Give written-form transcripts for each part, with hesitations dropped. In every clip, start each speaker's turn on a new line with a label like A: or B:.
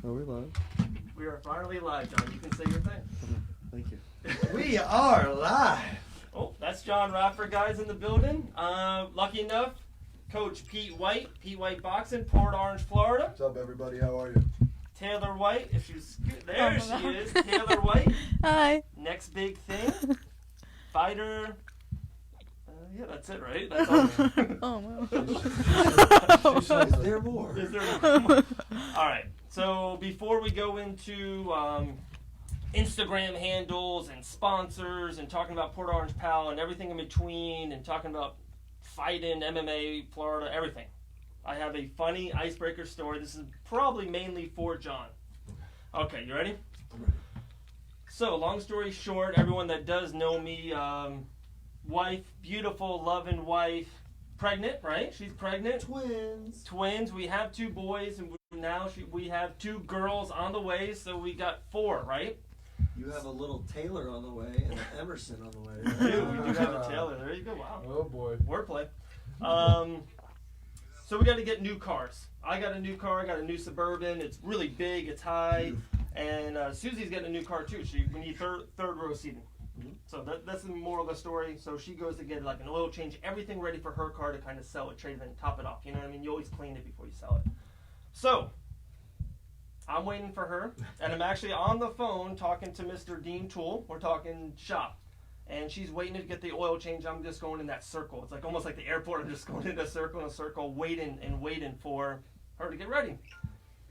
A: Are we live?
B: We are finally live, John. You can say your thing.
A: Thank you.
C: We are live.
B: Oh, that's John Radford, guys, in the building. Lucky enough, Coach Pete White Boxing, Port Orange, Florida.
D: What's up, everybody? How are you?
B: Taylor White, if she's there, she is. Taylor White.
E: Hi.
B: Next big thing, fighter. Yeah, that's it, right? That's all.
E: Oh no.
C: Is there more?
B: Is there more? All right. So before we go into Instagram handles and sponsors and talking about Port Orange Pal and everything in between and talking about fighting, MMA, Florida, everything, I have a funny icebreaker story. This is probably mainly for John. Okay, you ready?
C: I'm ready.
B: So, long story short, everyone that does know me, wife, beautiful, loving wife, pregnant, right? She's pregnant. Twins. We have 2 boys, and now we have 2 girls on the way, so we got 4, right?
C: You have a little Taylor on the way and an Emerson on the way.
B: We do have a Taylor. There you go. Wow.
D: Oh boy.
B: Wordplay. So we got to get new cars. I got a new car. I got a new Suburban. It's really big. It's high. And Susie's getting a new car too. We need third row seating. So that's the moral of the story. So she goes to get like an oil change, everything ready for her car to kind of sell it, trade it in, top it off. You know what I mean? You always clean it before you sell it. So I'm waiting for her, and I'm actually on the phone talking to Mr. Dean Toole. We're talking shop. And she's waiting to get the oil change. I'm just going in that circle. It's like almost like the airport. I'm just going in a circle, waiting for her to get ready.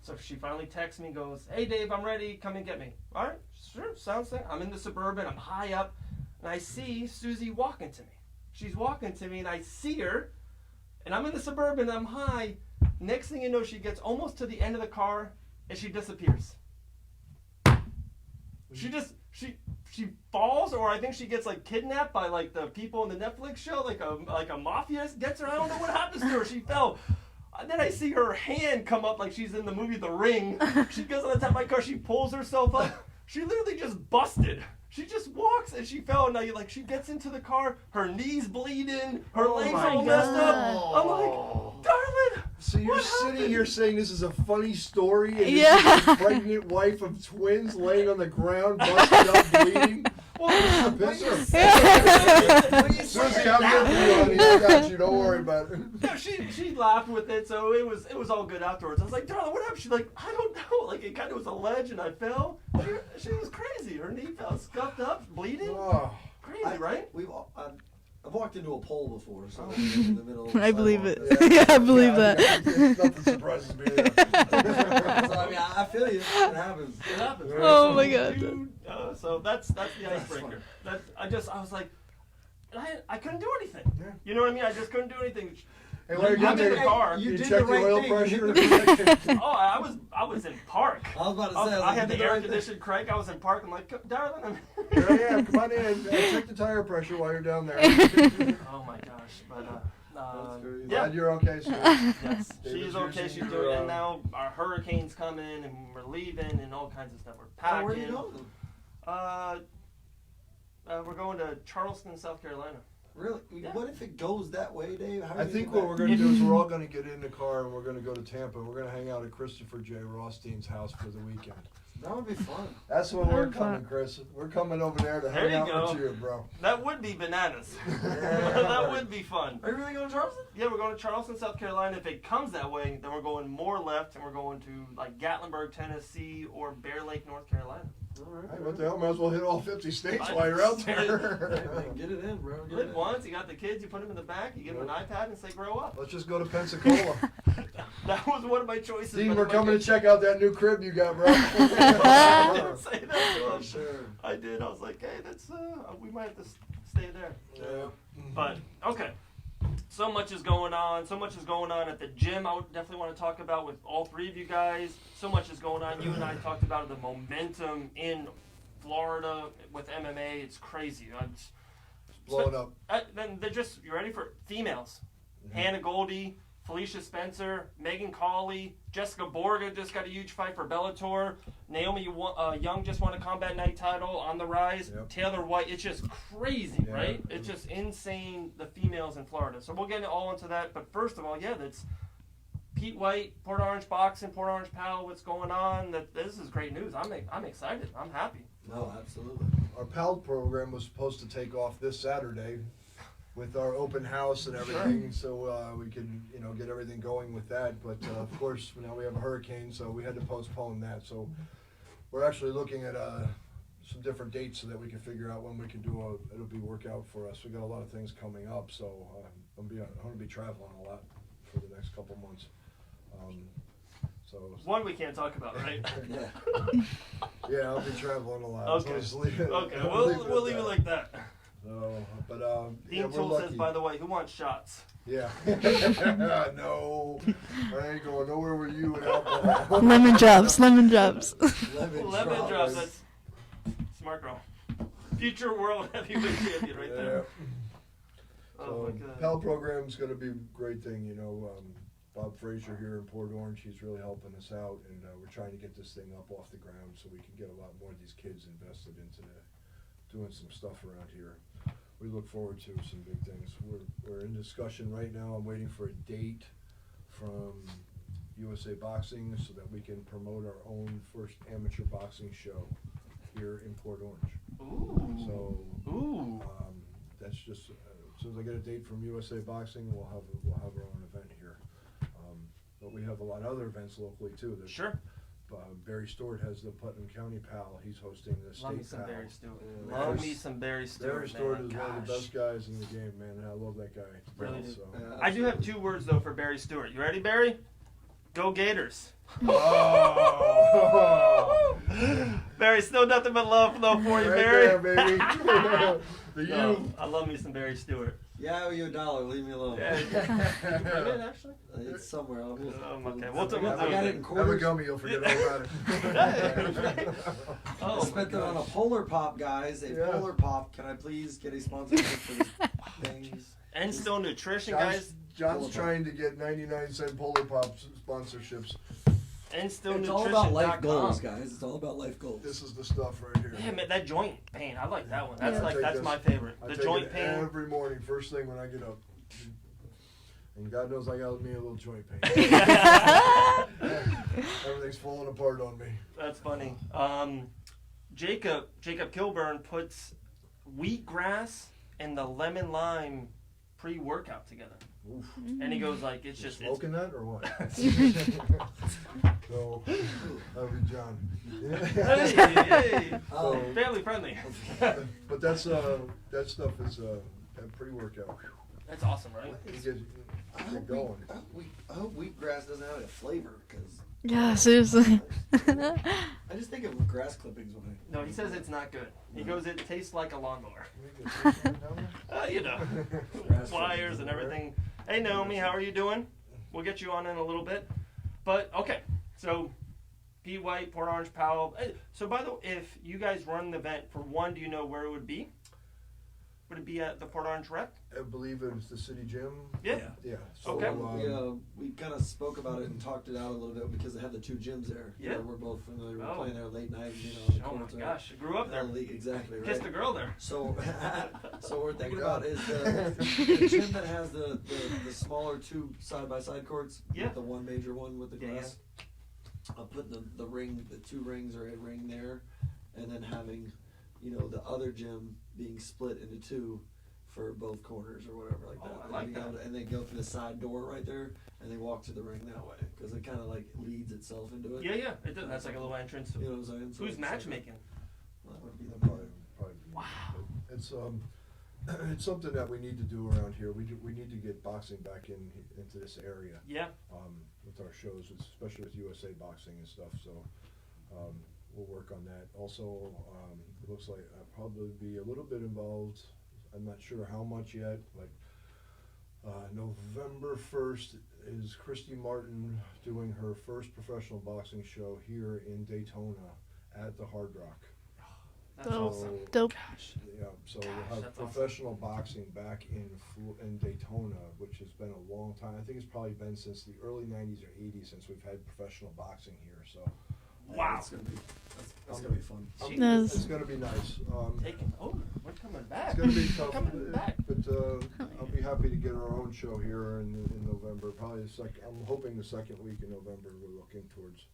B: So she finally texts me, goes, "Hey Dave, I'm ready. Come and get me." All right, sure, sounds like I'm in the Suburban. I'm high up, and I see Susie walking to me. She's walking to me, and I see her, and I'm in the Suburban. I'm high. Next thing you know, she gets almost to the end of the car, and she disappears. She falls, or I think she gets like kidnapped by like the people in the Netflix show, like a mafia gets her. I don't know what happens to her. She fell. And then I see her hand come up like she's in the movie The Ring. She goes on the top of my car. She pulls herself up. She literally just busted. She just walks and she fell. And now she gets into the car. Her knees bleeding. Her legs all messed up. I'm like, darling.
D: So you're sitting here saying this is a funny story, and
E: Yeah.
D: this is a pregnant wife of twins laying on the ground, busted up, bleeding.
B: Well,
D: Susie, I'm here for you, honey. I got you. Don't worry about it.
B: yeah, she laughed with it, so it was all good afterwards. I was like, darling, what happened? She's like, I don't know. Like, it kind of was a ledge, and I fell. She was crazy. Her knee fell, scuffed up, bleeding.
D: Oh.
B: Crazy, right?
C: I've walked into a pole before, so in the middle of the
E: I believe it.
C: sidewalk.
E: Yeah, I believe that.
D: Nothing surprises me. There.
C: So I mean, I feel you. It happens.
B: It happens. Right?
E: Oh
B: So
E: my God.
B: so that's the icebreaker. I was like, I couldn't do anything.
D: Yeah.
B: You know what I mean? I just couldn't do anything.
D: Hey, when
B: I'm in the car.
C: You
D: You
C: did
D: check
C: the
D: your
C: right
D: oil
C: thing.
D: pressure.
B: Oh, I was in park.
C: I was about to say.
B: I had the
C: you did
B: air
C: right thing.
B: conditioned crank. I was in park. I'm like, darling.
D: Here I am. Come on in. Check the tire pressure while you're down there.
B: Oh my gosh, but yeah,
D: Glad you're okay, sir.
B: yes,
D: David's
B: she's okay.
D: using
B: She's
D: your,
B: doing, and now our hurricane's coming, and we're leaving, and all kinds of stuff. We're packing.
C: Oh, where are you going?
B: We're going to Charleston, South Carolina.
C: Really?
B: Yeah.
C: What if it goes that way, Dave? How are
D: I
C: you
D: think
C: gonna
D: what
C: get
D: we're going to do is we're all going to get in the car and we're going to go to Tampa. We're going to hang out at Christopher J. Rothstein's house for the weekend.
C: back? That would be fun.
D: That's when we're
E: That'd be fun.
D: coming, Chris. We're coming over there to
B: There
D: hang
B: you
D: out
B: go.
D: with you, bro.
B: That would be bananas.
C: Yeah.
B: That would be fun.
C: Are you really going to Charleston?
B: Yeah, we're going to Charleston, South Carolina. If it comes that way, then we're going more left, and we're going to like Gatlinburg, Tennessee, or Bear Lake, North Carolina.
C: All right.
D: Hey, what the hell? Might as well hit all 50 states while you're out
C: Hey,
D: there.
C: man, get it in, bro.
B: You live once, you got the kids, you put them in the back, you give them an iPad and say, grow up.
D: Let's just go to Pensacola.
B: That was one of my choices.
D: Dean,
B: but
D: we're
B: I'm
D: coming
B: like,
D: to check out that new crib you got, bro.
B: I didn't say that to
C: Oh,
B: him.
C: sure.
B: I did. I was like, hey, that's we might have to stay there.
D: Yeah.
B: But okay, so much is going on. So much is going on at the gym. I would definitely want to talk about with all 3 of you guys. So much is going on. You and I talked about the momentum in Florida with MMA. It's crazy.
D: Blowing up.
B: Then they're just, you ready for females? Hannah Goldie, Felicia Spencer, Megan Cawley, Jessica Borga just got a huge fight for Bellator. Naomi Young just won a Combat Night title on the rise.
D: Yep.
B: Taylor White. It's just crazy,
D: Yeah.
B: right? It's just insane, the females in Florida. So we'll get all into that. But first of all, yeah, that's Pete White, Port Orange Boxing, Port Orange Pal, what's going on? This is great news. I'm excited. I'm happy.
C: No, absolutely.
D: Our PAL program was supposed to take off this Saturday with our open house and everything, so we could, get everything going with that. But of course, now we have a hurricane, so we had to postpone that. So we're actually looking at some different dates so that we can figure out when we can do it'll be work out for us. We got a lot of things coming up, so I'm going to be traveling a lot for the next couple months.
B: One we can't talk about, right?
C: Yeah.
D: Yeah, I'll be traveling a lot.
B: Okay.
D: So leave it,
B: Okay, we'll leave it like that.
D: So, but
B: Dean
D: yeah, we're
B: Tool
D: lucky.
B: says, by the way, who wants shots?
D: Yeah. No, I ain't going nowhere with you and alcohol.
A: Lemon drops, lemon drops.
B: Lemon drops. That's smart girl. Future world heavyweight champion right there.
D: So,
B: Oh my God.
D: PAL program's going to be a great thing, Bob Frazier here in Port Orange, he's really helping us out, and we're trying to get this thing up off the ground so we can get a lot more of these kids invested into doing some stuff around here. We look forward to some big things. We're in discussion right now. I'm waiting for a date from USA Boxing so that we can promote our own first amateur boxing show here in Port Orange.
B: Ooh.
D: So
B: Ooh.
D: that's just as soon as I get a date from USA Boxing, we'll have our own event here. But we have a lot of other events locally too.
B: Sure.
D: Barry Stewart has the Putnam County PAL. He's hosting the
B: Love me
D: state
B: some
D: PAL.
B: Barry Stewart.
C: Yeah.
B: Love me some Barry Stewart.
D: Barry Stewart
B: man.
D: is one of the
B: Gosh.
D: best guys in the game, man. And I love that guy.
B: Really do.
D: So.
B: I do have 2 words though for Barry Stewart. You ready, Barry? Go Gators.
D: Oh.
B: Barry, still nothing but love though for you,
D: Right
B: Barry.
D: there, baby. The
B: No,
D: you.
B: I love me some Barry Stewart.
C: Yeah, I owe you $1. Leave me alone.
B: Yeah. Did you bring it actually?
C: It's somewhere.
B: Okay, we'll
C: I
B: do
C: got
B: it.
C: it in
D: Have a
C: quarters.
D: gummy, you'll forget all about it.
B: Oh,
C: I spent it on a Polar Pop, guys.
D: Yeah.
C: Polar Pop. Can I please get a sponsorship for this thing?
B: And still nutrition, guys.
D: John's trying to get 99-cent Polar Pop sponsorships.
B: And still
C: It's
B: nutrition.
C: all about life goals, guys. It's all about life goals.
D: This is the stuff right here.
B: Yeah, man, that joint pain. I like that one. That's
A: Yeah.
B: that's my favorite.
D: I
B: The
D: take
B: joint
D: it
B: pain.
D: every morning, first thing when I get up. And God knows I got me a little joint pain. Everything's falling apart on me.
B: That's funny. Jacob Kilburn puts wheatgrass and the lemon lime pre-workout together.
D: Oof.
B: And he goes like, it's
D: You
B: just
D: smoking that or what? So, that'll be John.
B: hey,
C: Oh.
B: family friendly.
D: But that stuff is pre-workout.
B: That's awesome, right?
D: You get going.
C: I hope wheatgrass doesn't have a flavor, because
A: Yeah, seriously.
C: I just think of grass clippings when I.
B: No, he says it's not good. He goes, it tastes like a lawnmower. You know,
C: Grass
B: wires and everything. Hey, Naomi, how are you doing? We'll get you on in a little bit. But, okay, so Pete White, Port Orange Powell. So, by the way, if you guys run the event, for one, do you know where it would be? Would it be at the Port Orange Rec?
D: I believe it's the city gym.
B: Yeah.
D: Yeah. So,
B: Okay.
C: We kind of spoke about it and talked it out a little bit because they have the 2 gyms there.
B: Yeah.
C: We're both familiar. We're
B: Oh.
C: playing there late night.
B: Oh my gosh, I grew up there.
C: Exactly. Right.
B: Kissed a girl there.
C: So, so what we're thinking
D: God.
C: about is the gym that has the smaller 2 side-by-side courts.
B: Yeah.
C: The one major one with the
B: Yeah,
C: glass. I'll put the ring, the 2 rings or a ring there, and then having, the other gym being split into 2 for both corners or whatever like that.
B: Oh, I like
C: and
B: that.
C: And they go through the side door right there, and they walk to the ring that way because it kind of like leads itself into it.
B: Yeah, it does. That's like a little entrance.
C: You know what I'm saying? So
B: Who's
C: it's like-
B: matchmaking?
C: Well, that would be the
D: Probably.
B: Wow.
D: It's it's something that we need to do around here. We need to get boxing back into this area.
B: Yeah.
D: With our shows, especially with USA Boxing and stuff. So we'll work on that. Also, it looks like I'll probably be a little bit involved. I'm not sure how much yet. Like November 1st is Christy Martin doing her first professional boxing show here in Daytona at the Hard Rock.
B: That's
A: Dope.
B: awesome.
A: Dope.
B: Gosh.
D: Yeah, so
B: Gosh,
D: we'll have
B: that's awesome.
D: professional boxing back in Daytona, which has been a long time. I think it's probably been since the early 90s or 80s since we've had professional boxing here. So
B: Wow.
C: That's gonna be fun.
B: She
A: Yes.
D: It's gonna be nice.
B: We're coming back.
D: It's gonna be tough,
B: Coming back.
D: but I'll be happy to get our own show here in November. Probably I'm hoping the second week in November we're looking towards.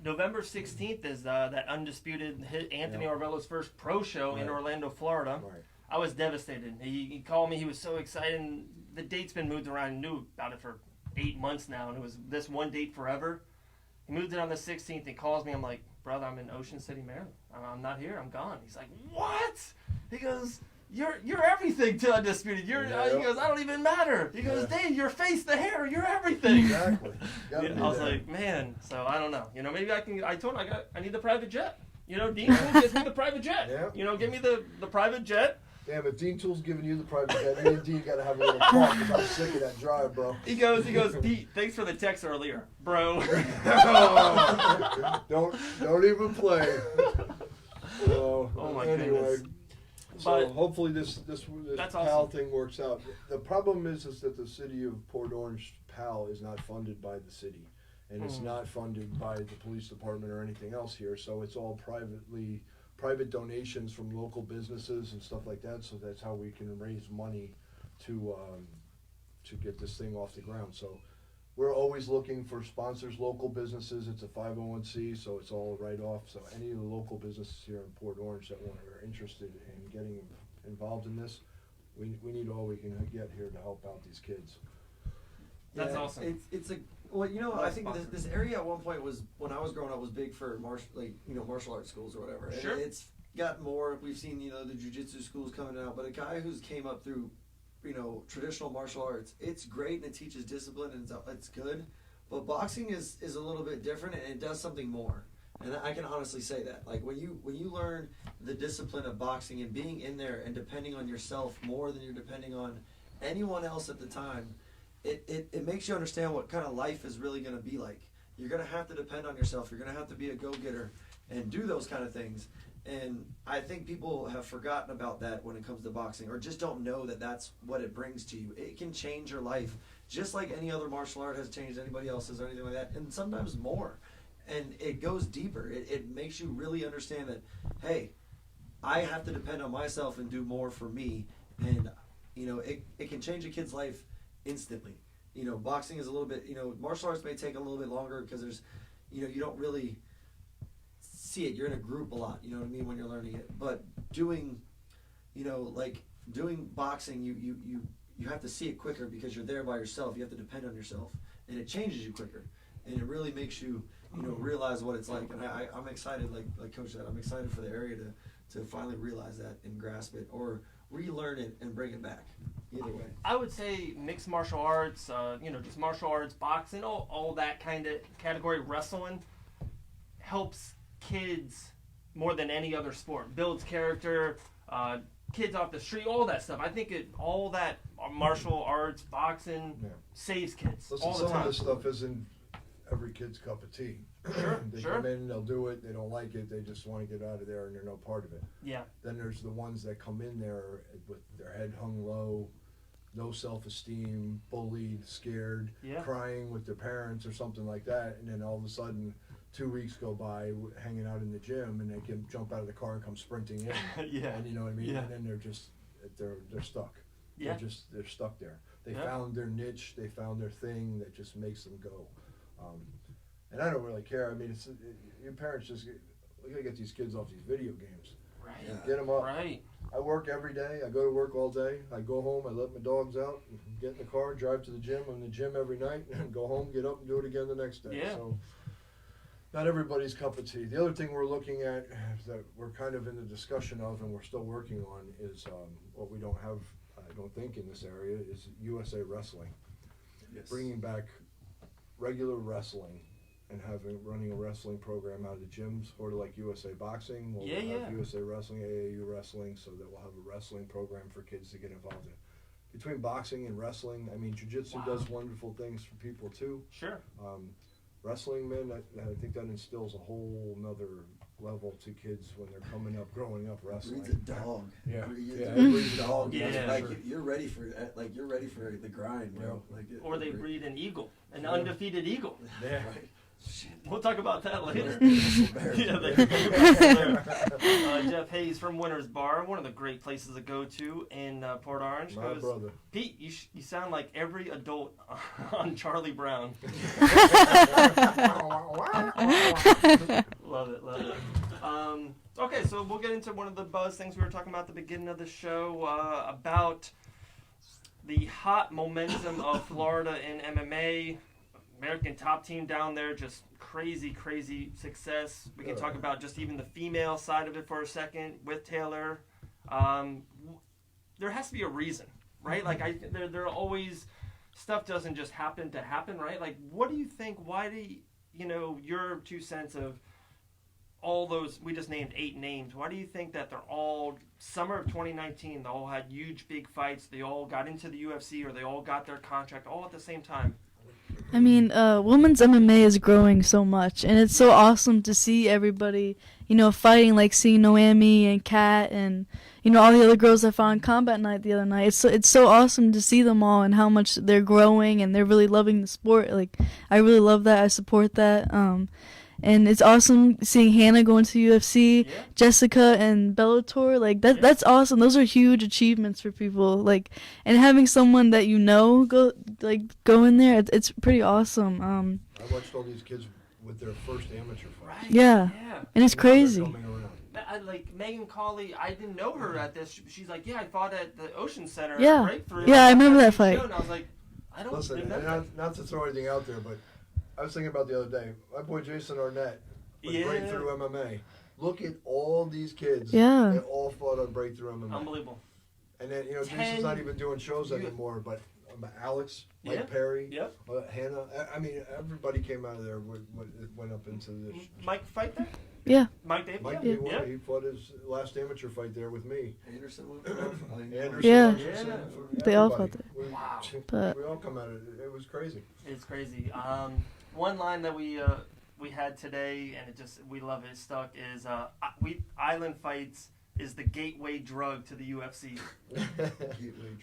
B: November 16th is that undisputed Anthony
D: Yeah.
B: Arvello's first pro show in
D: Right.
B: Orlando, Florida.
D: Right.
B: I was devastated. He called me. He was so excited. And the date's been moved around. He knew about it for 8 months now, and it was this one date forever. He moved it on the 16th. He calls me. I'm like, brother, I'm in Ocean City, Maryland. I'm not here. I'm gone. He's like, what? He goes, you're everything to Undisputed. He goes, I don't even matter. He goes, Dave, your face, the hair, you're everything.
D: Exactly. Gotta
B: Yeah,
D: be
B: I was
D: there.
B: like, man. So I don't know. Maybe I can. I told him I need the private jet. Dean Tool gives me the private jet.
D: Yeah.
B: Give me the private jet.
D: Damn, if Dean Tool's giving you the private jet, me and Dean gotta have a little talk because I'm sick of that drive, bro.
B: He goes, Pete, thanks for the text earlier, bro.
D: Don't even play.
B: Oh my
D: anyway,
B: goodness.
D: so
B: But
D: hopefully this
B: that's
D: PAL
B: awesome.
D: thing works out. The problem is that the city of Port Orange PAL is not funded by the city, and it's not funded by the police department or anything else here. So it's all private donations from local businesses and stuff like that. So that's how we can raise money to get this thing off the ground. So we're always looking for sponsors, local businesses. It's a 501c, so it's all right off. So any of the local businesses here in Port Orange that are interested in getting involved in this, we need all we can get here to help out these kids.
B: That's awesome.
C: I think this area at one point was, when I was growing up, was big for martial arts schools or whatever.
B: Sure.
C: And it's got more. We've seen the jiu-jitsu schools coming out, but a guy who's came up through traditional martial arts, it's great and it teaches discipline and it's good, but boxing is a little bit different and it does something more. And I can honestly say that, like when you learn the discipline of boxing and being in there and depending on yourself more than you're depending on anyone else at the time, it makes you understand what kind of life is really going to be like. You're going to have to depend on yourself. You're going to have to be a go-getter and do those kind of things. And I think people have forgotten about that when it comes to boxing, or just don't know that that's what it brings to you. It can change your life, just like any other martial art has changed anybody else's or anything like that, and sometimes more. And it goes deeper. It makes you really understand that, hey, I have to depend on myself and do more for me. And, it can change a kid's life instantly. Boxing is a little bit, martial arts may take a little bit longer because there's, you don't really see it. You're in a group a lot, you know what I mean, when you're learning it. But doing boxing, you have to see it quicker because you're there by yourself. You have to depend on yourself, and it changes you quicker, and it really makes you realize what it's like. And I'm excited, like Coach said, I'm excited for the area to finally realize that and grasp it, or relearn it and bring it back. Either way,
B: I would say mixed martial arts, just martial arts, boxing, all that kind of category, wrestling, helps kids more than any other sport. Builds character, kids off the street, all that stuff. I think all that martial arts, boxing, saves kids
D: Listen,
B: all the
D: some
B: time.
D: of this stuff isn't every kid's cup of tea. They come in, they'll do it, they don't like it, they just want to get out of there and they're no part of it.
B: Yeah.
D: Then there's the ones that come in there with their head hung low, no self-esteem, bullied, scared, crying with their parents or something like that, and then all of a sudden 2 weeks go by hanging out in the gym and they can jump out of the car and come sprinting in. And you know what I mean? And then they're stuck. They're stuck there. They found their niche, they found their thing that just makes them go. And I don't really care. I mean, your parents we gotta get these kids off these video games.
B: Right.
D: Get them up.
B: Right.
D: I work every day. I go to work all day. I go home. I let my dogs out. Get in the car. Drive to the gym. I'm in the gym every night. And go home. Get up and do it again the next day.
B: Yeah.
D: So not everybody's cup of tea. The other thing we're looking at that we're kind of in the discussion of, and we're still working on, is what we don't have, I don't think, in this area is USA Wrestling.
C: yes.
D: Bringing back regular wrestling and running a wrestling program out of the gyms, sort of like USA Boxing. We'll have USA Wrestling, AAU Wrestling, so that we'll have a wrestling program for kids to get involved in. Between boxing and wrestling, I mean, jiu-jitsu does wonderful things for people too.
B: Sure.
D: Wrestling, man, I think that instills a whole nother level to kids when they're coming up, growing up wrestling.
C: Breeds a dog.
D: Yeah.
C: It
D: breeds
C: breeds a dog.
B: Yeah,
C: like
D: sure.
C: you're ready for the grind, bro.
B: Or they breed an eagle, an undefeated eagle.
D: Yeah.
C: Right.
B: We'll talk about that later. Jeff Hayes from Winter's Bar, one of the great places to go to in Port Orange.
D: My brother.
B: Pete, you sound like every adult on Charlie Brown. Love it. Okay, so we'll get into one of the buzz things we were talking about at the beginning of the show about the hot momentum of Florida in MMA. American top team down there, just crazy success. We can talk about just even the female side of it for a second with Taylor. There has to be a reason, right? Like there are always stuff doesn't just happen to happen, right? Like, what do you think? Why do your 2 cents of all those? We just named 8 names. Why do you think that they're all summer of 2019? They all had huge big fights. They all got into the UFC or they all got their contract all at the same time.
A: I mean, women's MMA is growing so much, and it's so awesome to see everybody, fighting, like seeing Naomie and Kat and, all the other girls I found on Combat Night the other night. It's so awesome to see them all and how much they're growing and they're really loving the sport. Like, I really love that. I support that. And it's awesome seeing Hannah go into UFC, Jessica and Bellator. Like that's awesome. Those are huge achievements for people. Like, and having someone that go in there, it's pretty awesome.
D: I watched all these kids with their first amateur fight.
B: Right.
A: Yeah. And it's crazy.
B: Like Megan Colley, I didn't know her at this. She's like, I fought at the Ocean Center.
A: Yeah.
B: Breakthrough.
A: Yeah, I remember that fight.
B: And I was like, I don't remember.
D: Not to throw anything out there, but I was thinking about the other day. My boy Jason Arnett with Breakthrough MMA. Look at all these kids.
A: Yeah.
D: They all fought on Breakthrough MMA.
B: Unbelievable.
D: And then, Jason's not even doing shows anymore, but Alex, Mike Perry, Hannah. I mean, everybody came out of there, went up into this.
B: Mike fight there?
A: Yeah.
B: Mike Dave?
D: He fought his last amateur fight there with me.
C: Anderson.
A: Yeah.
D: Anderson,
A: They all fought there.
B: Wow.
A: But
D: we all come out of it. It was crazy.
B: It's crazy. One line that we had today, and we love it, stuck, is Island Fights is the gateway drug to the UFC.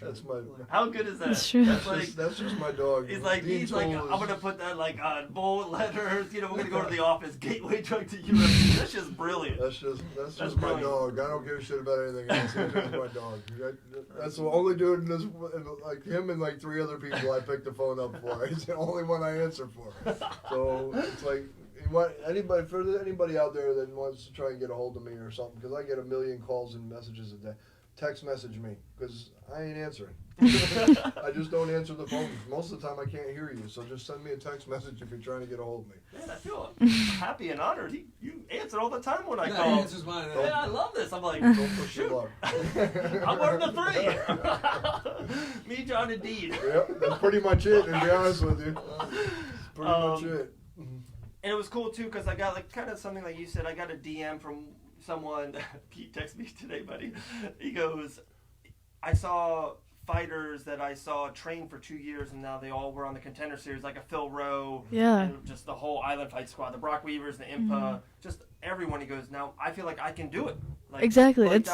D: That's my.
B: How good is that?
A: That's true.
D: That's just my dog.
B: He's like, I'm gonna put that on bold letters. We're gonna go to the office. Gateway drug to UFC. That's just brilliant.
D: That's just my dog. I don't give a shit about anything else. That's just my dog. That's the only dude in this, like him and like 3 other people I picked the phone up for. He's the only one I answer for. So it's like. Anybody out there that wants to try and get a hold of me or something, because I get a million calls and messages a day, text message me, because I ain't answering. I just don't answer the phone. Most of the time I can't hear you, so just send me a text message if you're trying to get a hold of me.
B: Man, I feel happy and honored. You answer all the time when I call.
C: He answers mine.
B: Yeah, I love this. I'm like,
D: Don't push
B: shoot.
D: your luck.
B: I'm one of the 3. Me, John, and Dean.
D: Yep, that's pretty much it, to be honest with you. Pretty much it.
B: And it was cool, too, because I got, kind of something like you said. I got a DM from someone. Pete texted me today, buddy. He goes, I saw fighters that I saw train for 2 years, and now they all were on the Contender Series, like a Phil Rowe.
A: Yeah.
B: And just the whole Island Fight squad, the Brock Weavers, the Impa, just everyone. He goes, now I feel like I can do it. Like,
A: exactly.
B: It's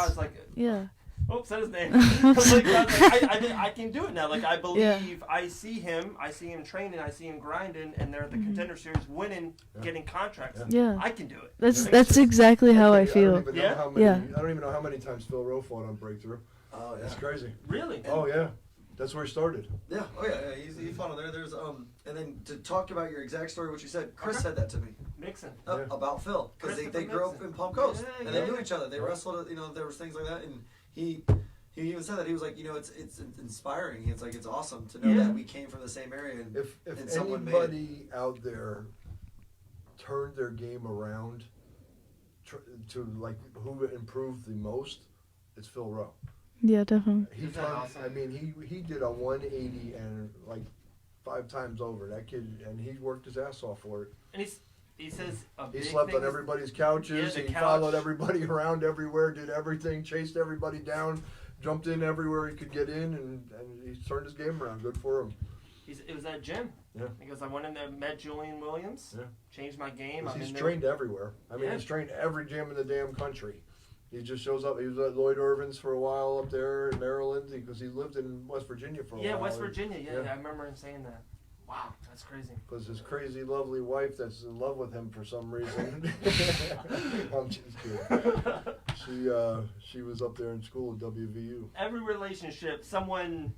A: yeah.
B: Oops, said his name. I can do it now. Like, I believe I see him training, I see him grinding, and they're at the Contender Series winning, getting contracts.
A: Yeah.
B: I can do it.
A: That's exactly how I feel.
D: I don't even know how many times Phil Rowe fought on Breakthrough.
C: Oh, yeah.
D: That's crazy.
B: Really?
D: Oh, yeah. That's where he started.
C: Yeah. Oh, yeah. He fought on there. There's and then to talk about your exact story, what you said, Chris said that to me.
B: Mixon.
C: About Phil, because they grew up in Palm Coast and they knew each other. They wrestled. There was things like that, and he even said that he was like, it's inspiring. It's like it's awesome to know that we came from the same area. And
D: if
C: someone
D: anybody out there turned their game around to like who improved the most, it's Phil Rowe.
A: Yeah, definitely.
D: I mean, he did a 180 and like 5 times over. That kid, and he worked his ass off for it.
B: And he says
D: he slept on everybody's couches. He followed everybody around everywhere, did everything, chased everybody down, jumped in everywhere he could get in, and he turned his game around. Good for him.
B: It was that gym.
D: Yeah.
B: Because I went in there, met Julian Williams, changed my game.
D: He's trained everywhere. I mean, he's trained every gym in the damn country. He just shows up. He was at Lloyd Irvin's for a while up there in Maryland because he lived in West Virginia for a while.
B: Yeah, West Virginia. Yeah, I remember him saying that. Wow, that's crazy.
D: Because his crazy, lovely wife that's in love with him for some reason. I'm just kidding. She was up there in school at WVU.
B: Every relationship, someone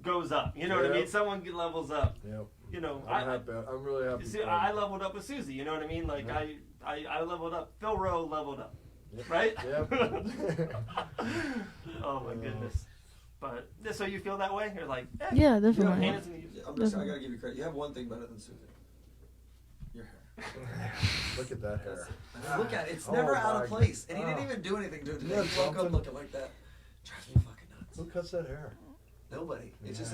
B: goes up. You know what I mean? Someone levels up.
D: Yep.
B: You know,
D: I'm really happy.
B: See, I leveled up with Susie. You know what I mean? Like I leveled up. Phil Rowe leveled up.
D: Yep.
B: Right?
D: Yep.
B: Oh my goodness. But so you feel that way? You're like,
A: Yeah, definitely.
C: I gotta give you credit. You have one thing better than Susie. Your hair.
D: Look at that hair.
C: Look at it. It's never out of place. And he didn't even do anything to it today. He woke up looking like that. Drives me fucking nuts.
D: Who cuts that hair?
C: Nobody. It just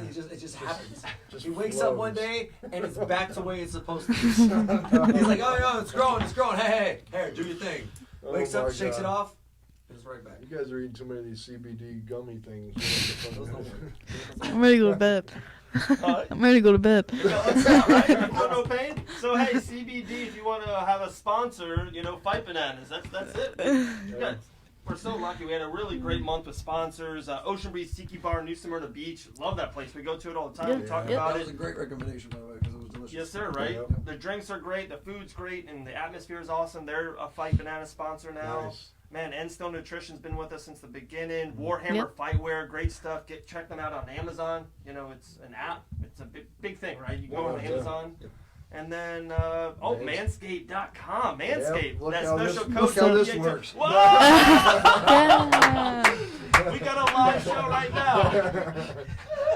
C: happens.
D: Just
C: He wakes
D: flows.
C: up one day and it's back to the way it's supposed to be. He's like, oh, it's growing. Hey, hair, do your thing. Wakes up, shakes it off, and it's right back.
D: You guys are eating too many of these CBD gummy things.
A: I'm ready to go to bed. I'm ready to go to bed.
B: Let's out, right? You feel no pain? So hey, CBD, if you want to have a sponsor, Fight Bananas. That's it. We're so lucky. We had a really great month with sponsors. Ocean Breeze Tiki Bar, New Smyrna Beach. Love that place. We go to it all the time. We talk about
C: That
B: it.
C: was a great recommendation, by the way, because it was delicious.
B: Yes, sir, right?
D: Yep.
B: The drinks are great, the food's great, and the atmosphere is awesome. They're a Fight Banana sponsor now.
D: Nice.
B: Man, Endstone Nutrition's been with us since the beginning. Warhammer
A: Yep.
B: Fightwear, great stuff. Check them out on Amazon. It's an app. It's a big thing, right? You go on Amazon.
C: Yep.
B: And then, manscaped.com. Manscaped.
D: Yep, look
B: that
D: how
B: special
D: this-
B: code.
D: look how this
B: you get
D: works.
B: Whoa!
A: Yeah.
B: We got a live show right now.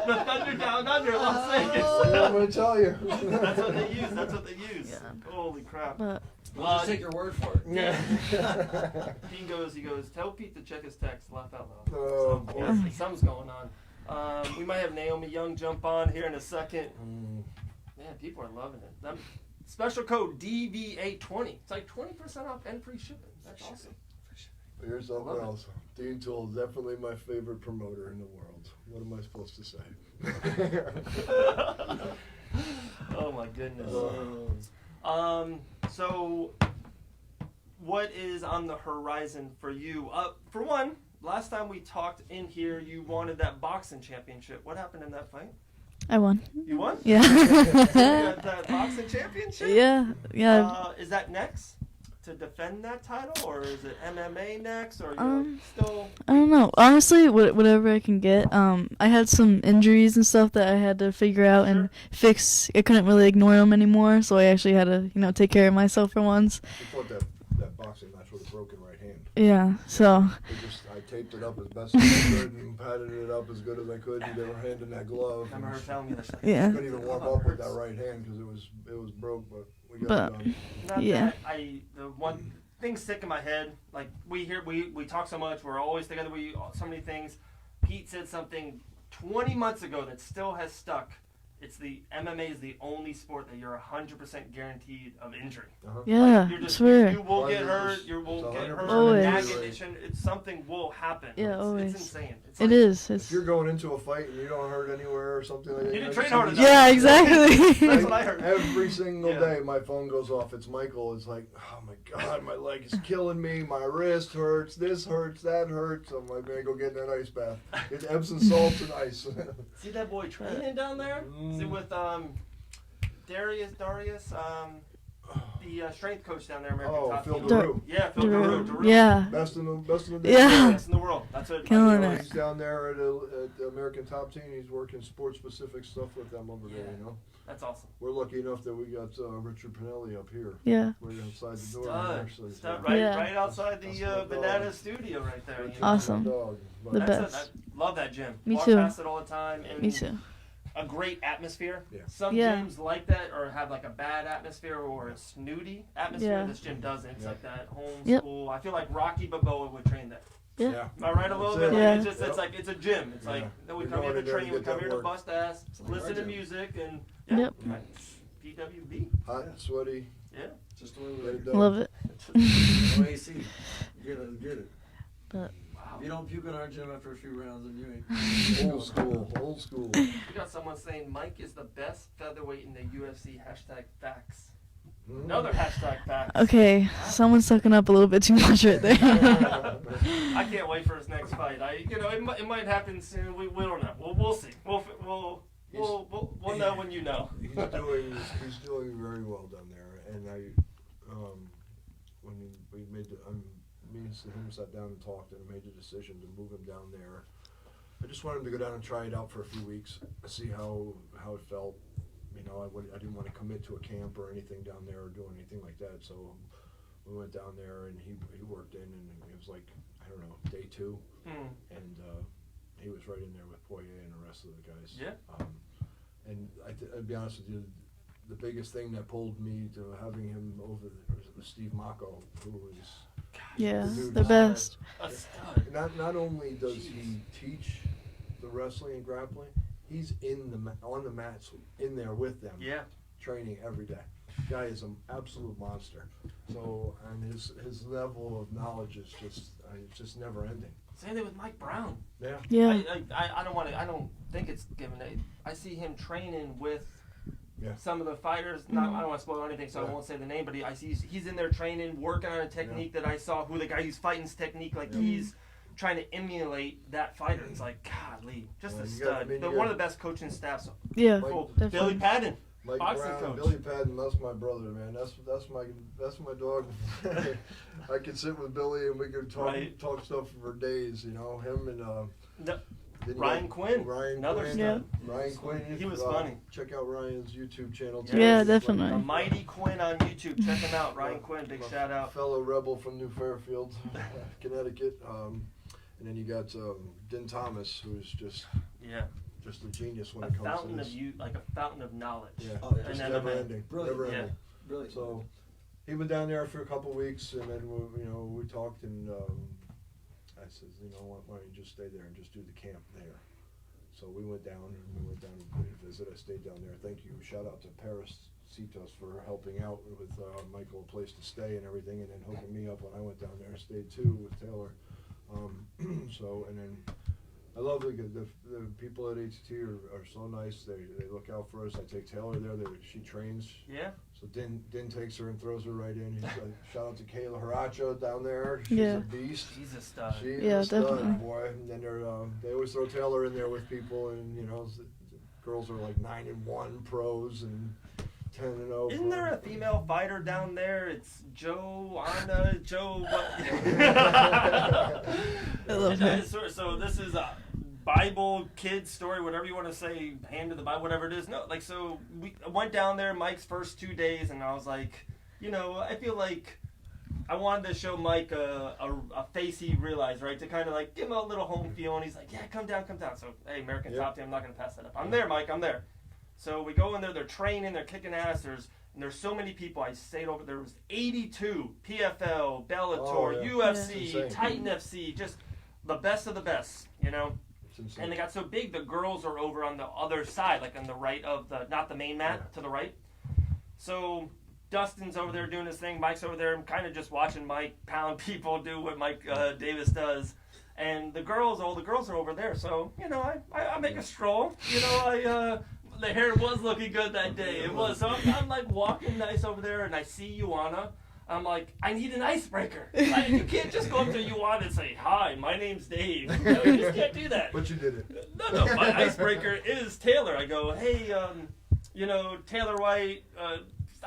B: The Thunder Down Under, Las Vegas.
D: I'm going to tell you.
B: That's what they use. That's what they use.
A: Yeah.
B: Holy crap.
A: But
C: We'll just take your word for it.
B: Yeah. He goes, tell Pete to check his text, laugh out loud.
D: Oh,
B: So,
D: boy.
B: yeah, something's going on. We might have Naomi Young jump on here in a second. Man, people are loving it. Special code DVA20. It's like 20% off and free shipping. That's awesome.
D: Here's something else. Dean Tool is definitely my favorite promoter in the world. What am I supposed to say?
B: Oh my goodness. So what is on the horizon for you? For one, last time we talked in here, you wanted that boxing championship. What happened in that fight?
A: I won.
B: You won?
A: Yeah.
B: You got that boxing championship?
A: Yeah.
B: Is that next to defend that title, or is it MMA next, or you still?
A: I don't know. Honestly, whatever I can get. I had some injuries and stuff that I had to figure out and fix. I couldn't really ignore them anymore, so I actually had to, take care of myself for once.
D: You fought that boxing match with a broken right hand.
A: Yeah. So.
D: I taped it up as best as I could and patted it up as good as I could and get her hand in that glove.
B: I remember her telling me that.
A: Yeah.
D: I couldn't even warm up with that right hand because it was broke, but we got it done.
B: Not
A: Yeah.
B: that the one thing sick in my head, like we talk so much, we're always together, so many things. Pete said something 20 months ago that still has stuck. It's MMA is the only sport that you're 100% guaranteed of injury.
A: Yeah.
B: You're just,
A: swear.
B: you will get hurt. You will get hurt.
A: Always.
B: It's something will happen.
A: Yeah, always.
B: It's insane. It's
A: It is.
D: If you're going into a fight and you don't hurt anywhere or something like that,
B: You didn't train hard enough.
A: Yeah, exactly.
B: That's what I heard.
D: Every single
B: Yeah.
D: day, my phone goes off. It's Michael. It's like, oh my God, my leg is killing me. My wrist hurts. This hurts. That hurts. I'm like, man, go get in that ice bath. It's Epsom salts and ice.
B: See that boy training down there? See with Darius, the strength coach down there, American Top
D: Phil
B: Team.
D: Daru.
B: Yeah, Phil Daru.
A: Yeah.
D: Best in the
A: Yeah.
B: Best in the world. That's what.
A: Killing
B: I
A: it.
D: He's down there at the American Top Team. He's working sport-specific stuff with them over there,
B: That's awesome.
D: We're lucky enough that we got Richard Pinelli up here.
A: Yeah.
D: Right outside the door.
B: Stud,
A: Yeah.
B: right outside
D: That's
B: the
D: my
B: banana
D: dog.
B: studio right there. You know?
A: Awesome.
D: Dog. But
A: The
B: That's
A: best.
B: I love that gym.
A: Me
B: Walk
A: too.
B: past it all the time. And
A: Me too.
B: A great atmosphere.
D: Yeah.
B: Some
A: Yeah.
B: gyms like that or have like a bad atmosphere or a snooty atmosphere.
A: Yeah.
B: This gym doesn't. It's like that home
A: Yep.
B: school. I feel like Rocky Balboa would train there.
A: Yeah.
B: Am I right a little
D: That's
B: bit?
D: it.
B: Like,
A: Yeah.
B: it's just it's like it's a gym. It's like we
D: You're
B: come here
D: going
B: to
D: in there
B: train,
D: to
B: we
D: get
B: come
D: that
B: here to
D: work.
B: bust ass,
C: like
B: listen
C: our
B: to
C: gym.
B: music, and
A: Yep.
B: PWB.
D: hot, sweaty.
B: Yeah.
C: Just the way we
D: Get it
C: like.
D: done.
A: Love it.
C: No AC. Get it.
A: But
C: If you don't puke in our gym after a few rounds, then you ain't.
D: Old school.
B: We got someone saying Mike is the best featherweight in the UFC. #facts. Another #facts.
A: okay, someone's sucking up a little bit too much right there.
B: I can't wait for his next fight. It might happen soon. We don't know. We'll see. We'll know when you know.
D: He's doing very well down there, and when we made me and him sat down and talked, and made the decision to move him down there. I just wanted him to go down and try it out for a few weeks, see how it felt. You know, I didn't want to commit to a camp or anything down there or do anything like that. So we went down there, and he worked in, and it was like, I don't know, day 2, and he was right in there with Poirier and the rest of the guys.
B: Yeah.
D: And I'll be honest with you, the biggest thing that pulled me to having him over was Steve Mocco, who was
A: the best.
D: Not only does he teach the wrestling and grappling, he's on the mats in there with them, training every day. Guy is an absolute monster. So, and his level of knowledge is just never ending.
B: Same thing with Mike Brown.
A: Yeah.
B: I don't think it's given. I see him training with some of the fighters. I don't want to spoil anything, so I won't say the name. But I see he's in there training, working on a technique that I saw. Who the guy he's fighting's technique, like he's trying to emulate that fighter. It's like, golly, just a stud. One of the best coaching staffs.
A: Yeah.
B: Billy Patton.
D: Mike
B: boxing
D: Brown,
B: coach.
D: Billy Patton, that's my brother, man. That's my dog. I could sit with Billy and we could talk stuff for days. You know, him and
B: Ryan Quinn, another stud.
A: Yeah.
D: Ryan Quinn.
B: He was funny.
D: Check out Ryan's YouTube channel too.
A: Yeah,
B: Yes.
A: definitely.
B: The Mighty Quinn on YouTube. Check him out. Ryan Quinn, big shout out.
D: Fellow rebel from New Fairfield, Connecticut. And then you got Din Thomas, who's just a genius when it comes to this.
B: Like a fountain of knowledge.
D: Yeah,
B: And
D: just
B: MMA.
D: never ending.
C: Brilliant.
D: Never ending.
C: Brilliant.
D: So he went down there for a couple of weeks, and then we talked, and I said, why don't you just stay there and just do the camp there? So we went down to visit. I stayed down there. Thank you. Shout out to Paris Citos for helping out with Michael, a place to stay and everything, and then hooking me up when I went down there. I stayed too with Taylor. And then I love the people at ATT are so nice. They look out for us. I take Taylor there. She trains.
B: Yeah.
D: So Din takes her and throws her right in. Shout out to Kayla Haracho down there. She's a beast.
B: She's a stud.
D: She's
A: Yeah,
D: a stud,
A: definitely.
D: boy. And then they always throw Taylor in there with people, and the girls are like 9-1 pros and 10-0.
B: Isn't there a female fighter down there? It's Joanna.
A: I love her.
B: So this is a Bible kid story, whatever you want to say, hand to the Bible, whatever it is. No, so we went down there Mike's first 2 days, and I was like, I feel like I wanted to show Mike a face he realized, right? To kind of like give him a little home feel, and he's like, yeah, come down. So, hey, American Top Team, I'm not going to pass that up. I'm there, Mike, I'm there. So we go in there, they're training, they're kicking ass, there's so many people. I stayed over, there was 82, PFL, Bellator, UFC, Titan FC, just the best of the best, And they got so big, the girls are over on the other side, like on the right of not the main mat, to the right. So Dustin's over there doing his thing, Mike's over there, I'm kind of just watching Mike pound people, do what Mike Davis does. And the girls are over there, so, I make a stroll, the hair was looking good that day. It was. So I'm like walking nice over there, and I see Ioana. I'm like, I need an icebreaker. You can't just go up to Ioana and say, hi, my name's Dave. You just can't do that.
D: But you did it.
B: No, my icebreaker is Taylor. I go, hey, Taylor White,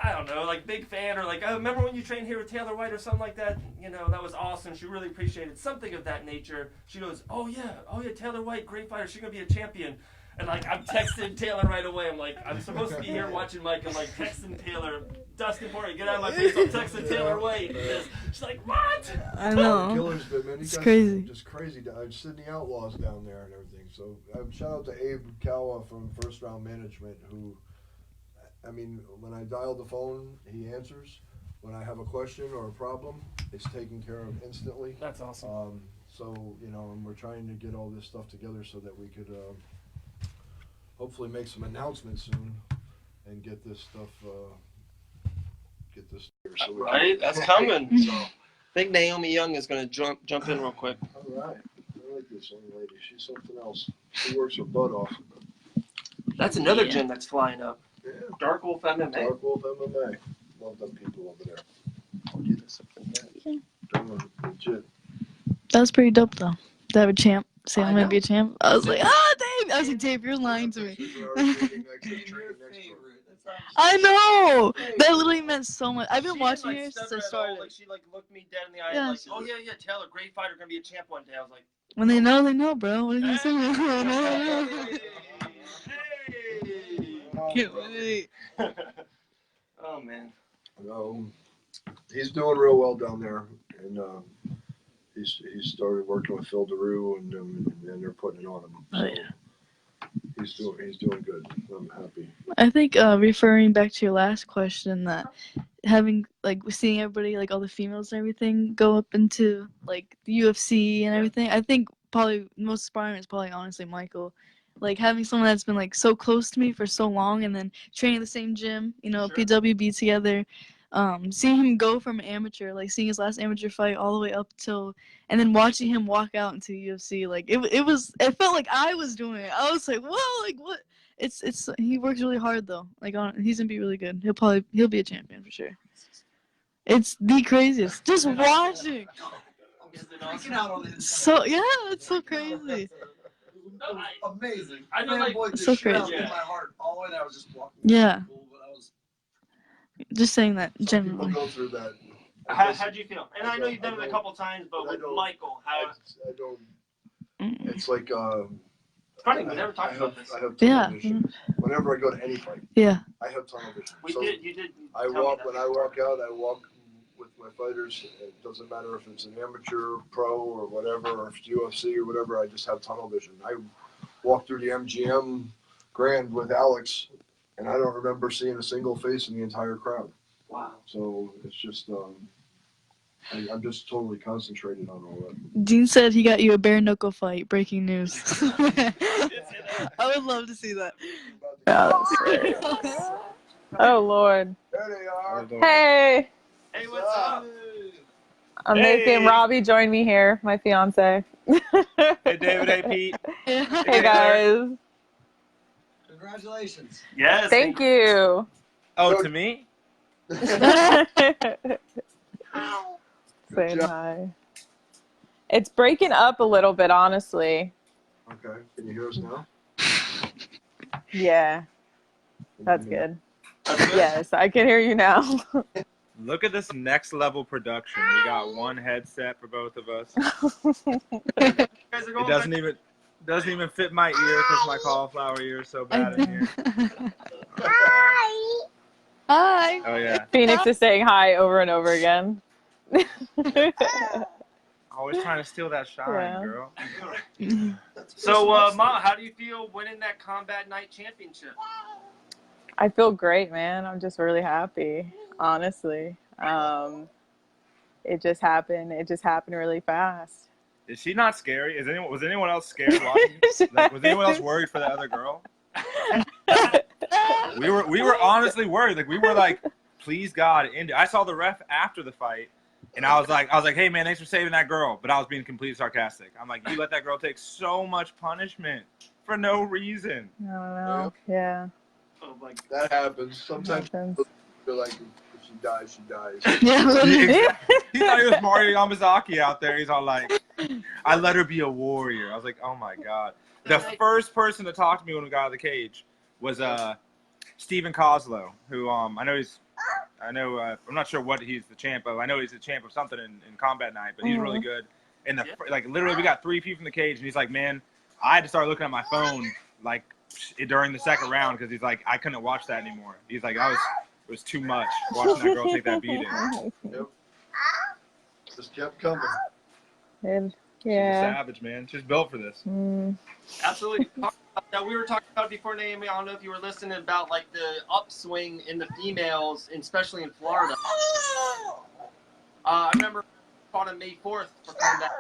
B: I don't know, like big fan, or like, oh, remember when you trained here with Taylor White or something like that? That was awesome. She really appreciated something of that nature. She goes, oh yeah, Taylor White, great fighter. She's going to be a champion. And like, I'm texting Taylor right away. I'm like, I'm supposed to be here watching Mike. I'm like texting Taylor, Dustin Poirier, get out of my face. I'm texting Taylor White. She's like, what?
A: I know.
D: Killers, man.
A: It's crazy.
D: Just crazy. Sydney Outlaws down there and everything. So shout out to Abe Kawa from First Round Management, who, when I dial the phone, he answers. When I have a question or a problem, it's taken care of instantly.
B: That's awesome.
D: And we're trying to get all this stuff together so that we could hopefully make some announcements soon and get this stuff So
B: right, that's coming. So, I think Naomi Young is going to jump in real quick.
D: All right. I like this young lady. She's something else. She works her butt off.
B: That's another gym that's flying up.
D: Yeah.
B: Dark Wolf MMA.
D: Dark Wolf MMA. Love them people over there. I'll get this. Legit.
A: That was pretty dope, though. To have a champ say I'm going to be a champ. I was like, Dave. I was like, Dave, you're lying to me.
D: She's meeting like the train next door.
A: I know. That literally meant so much. I've been
B: She
A: watching
B: didn't,
A: her
B: like,
A: since
B: stutter
A: I
B: at all.
A: started.
B: Like, she like looked me dead in the eye
A: Yeah.
B: and like, oh yeah, Taylor, great fighter, gonna be a champ one day. I was like,
A: When they know, bro. What are you gonna say? Can't wait.
B: Oh man.
D: He's doing real well down there, and he's started working with Phil DeRue, and they're putting it on him. So
A: Oh, yeah.
D: He's doing good. I'm happy.
A: I think referring back to your last question, that having like seeing everybody, like all the females and everything, go up into like the UFC and everything, I think probably most inspiring is probably honestly Michael. Like having someone that's been like so close to me for so long, and then training in the same gym,
B: Sure.
A: PWB together. Seeing him go from amateur, like seeing his last amateur fight all the way up till, and then watching him walk out into the UFC, like it felt like I was doing it. I was like, whoa, like what? It's he works really hard though. Like he's gonna be really good. He'll be a champion for sure. It's the craziest. Just watching.
C: Freaking out on it.
A: So yeah, it's so crazy.
C: Amazing.
B: I know, like,
C: Fanboyed the
A: so
C: shit out
A: crazy.
C: of my heart. All the way there, I was just walking.
A: Yeah.
C: Cool, but I was.
A: Just saying that
D: Some
A: generally.
D: people go through that.
B: How'd you feel? And I know you've done it a couple times, but
D: I
B: with
D: don't-
B: Michael, how?
D: I don't.
A: Mm.
D: It's like
B: It's funny, we never talked about this.
D: I have tunnel
A: Yeah.
D: vision. Whenever I go to any fight,
A: Yeah.
D: I have tunnel vision.
B: You
D: So
B: did.
D: when
B: tell me
D: I
B: that.
D: walk out, I walk with my fighters. It doesn't matter if it's an amateur, pro, or whatever, or if it's UFC or whatever. I just have tunnel vision. I walked through the MGM Grand with Alex, and I don't remember seeing a single face in the entire crowd.
B: Wow.
D: So it's just, I'm just totally concentrated on all that.
A: Dean said he got you a bare knuckle fight. Breaking news. I would love to see that.
E: Oh Lord.
D: There they are.
E: Hey,
B: Hey, what's up?
E: I'm making Robbie join me here, my fiance.
F: Hey, David. Hey, Pete.
E: Hey guys.
C: Congratulations.
B: Yes.
E: Thank you.
F: Oh, to me?
E: Saying hi. It's breaking up a little bit, honestly.
D: Okay. Can you hear us now?
E: Yeah, that's
D: Can you hear
E: good.
B: That's good.
E: Yes, I can hear you now.
F: Look at this next level production. We got one headset for both of us.
B: You guys are
F: It
B: going
F: doesn't even fit my ear because my cauliflower ear is so bad in here.
A: Hi.
F: Oh yeah.
E: Phoenix is saying hi over and over again.
F: Always trying to steal that shine,
E: Yeah.
F: girl.
B: So, Ma, how do you feel winning that Combat Night Championship?
E: I feel great, man. I'm just really happy, honestly. It just happened. It just happened really fast.
F: Is she not scary? Was anyone else scared watching? Like, was anyone else worried for the other girl? We were honestly worried. Like, we were like, please God, end it. I saw the ref after the fight, and I was like, hey man, thanks for saving that girl. But I was being completely sarcastic. I'm like, you let that girl take so much punishment for no reason.
E: I don't know. Yeah.
B: Oh, like,
D: That happens. Sometimes
E: Happens.
D: feel like if she dies, she dies.
A: Yeah.
F: He thought he was Mario Yamazaki out there. He's all like, I let her be a warrior. I was like, oh my God. The first person to talk to me when we got out of the cage was Stephen Coslow, who I'm not sure what he's the champ of. I know he's the champ of something in Combat Night, but he's really good. And literally we got 3 feet from the cage, and he's like, man, I had to start looking at my phone like during the second round because he's like, I couldn't watch that anymore. He's like, it was too much watching that girl take that beating.
D: Yep. Just kept coming.
E: And,
F: She's a
E: yeah.
F: savage, man. She's built for this.
B: absolutely. Now, we were talking about before, Naomie, I don't know if you were listening, about like the upswing in the females, and especially in Florida. I remember fought on May 4th for Combat,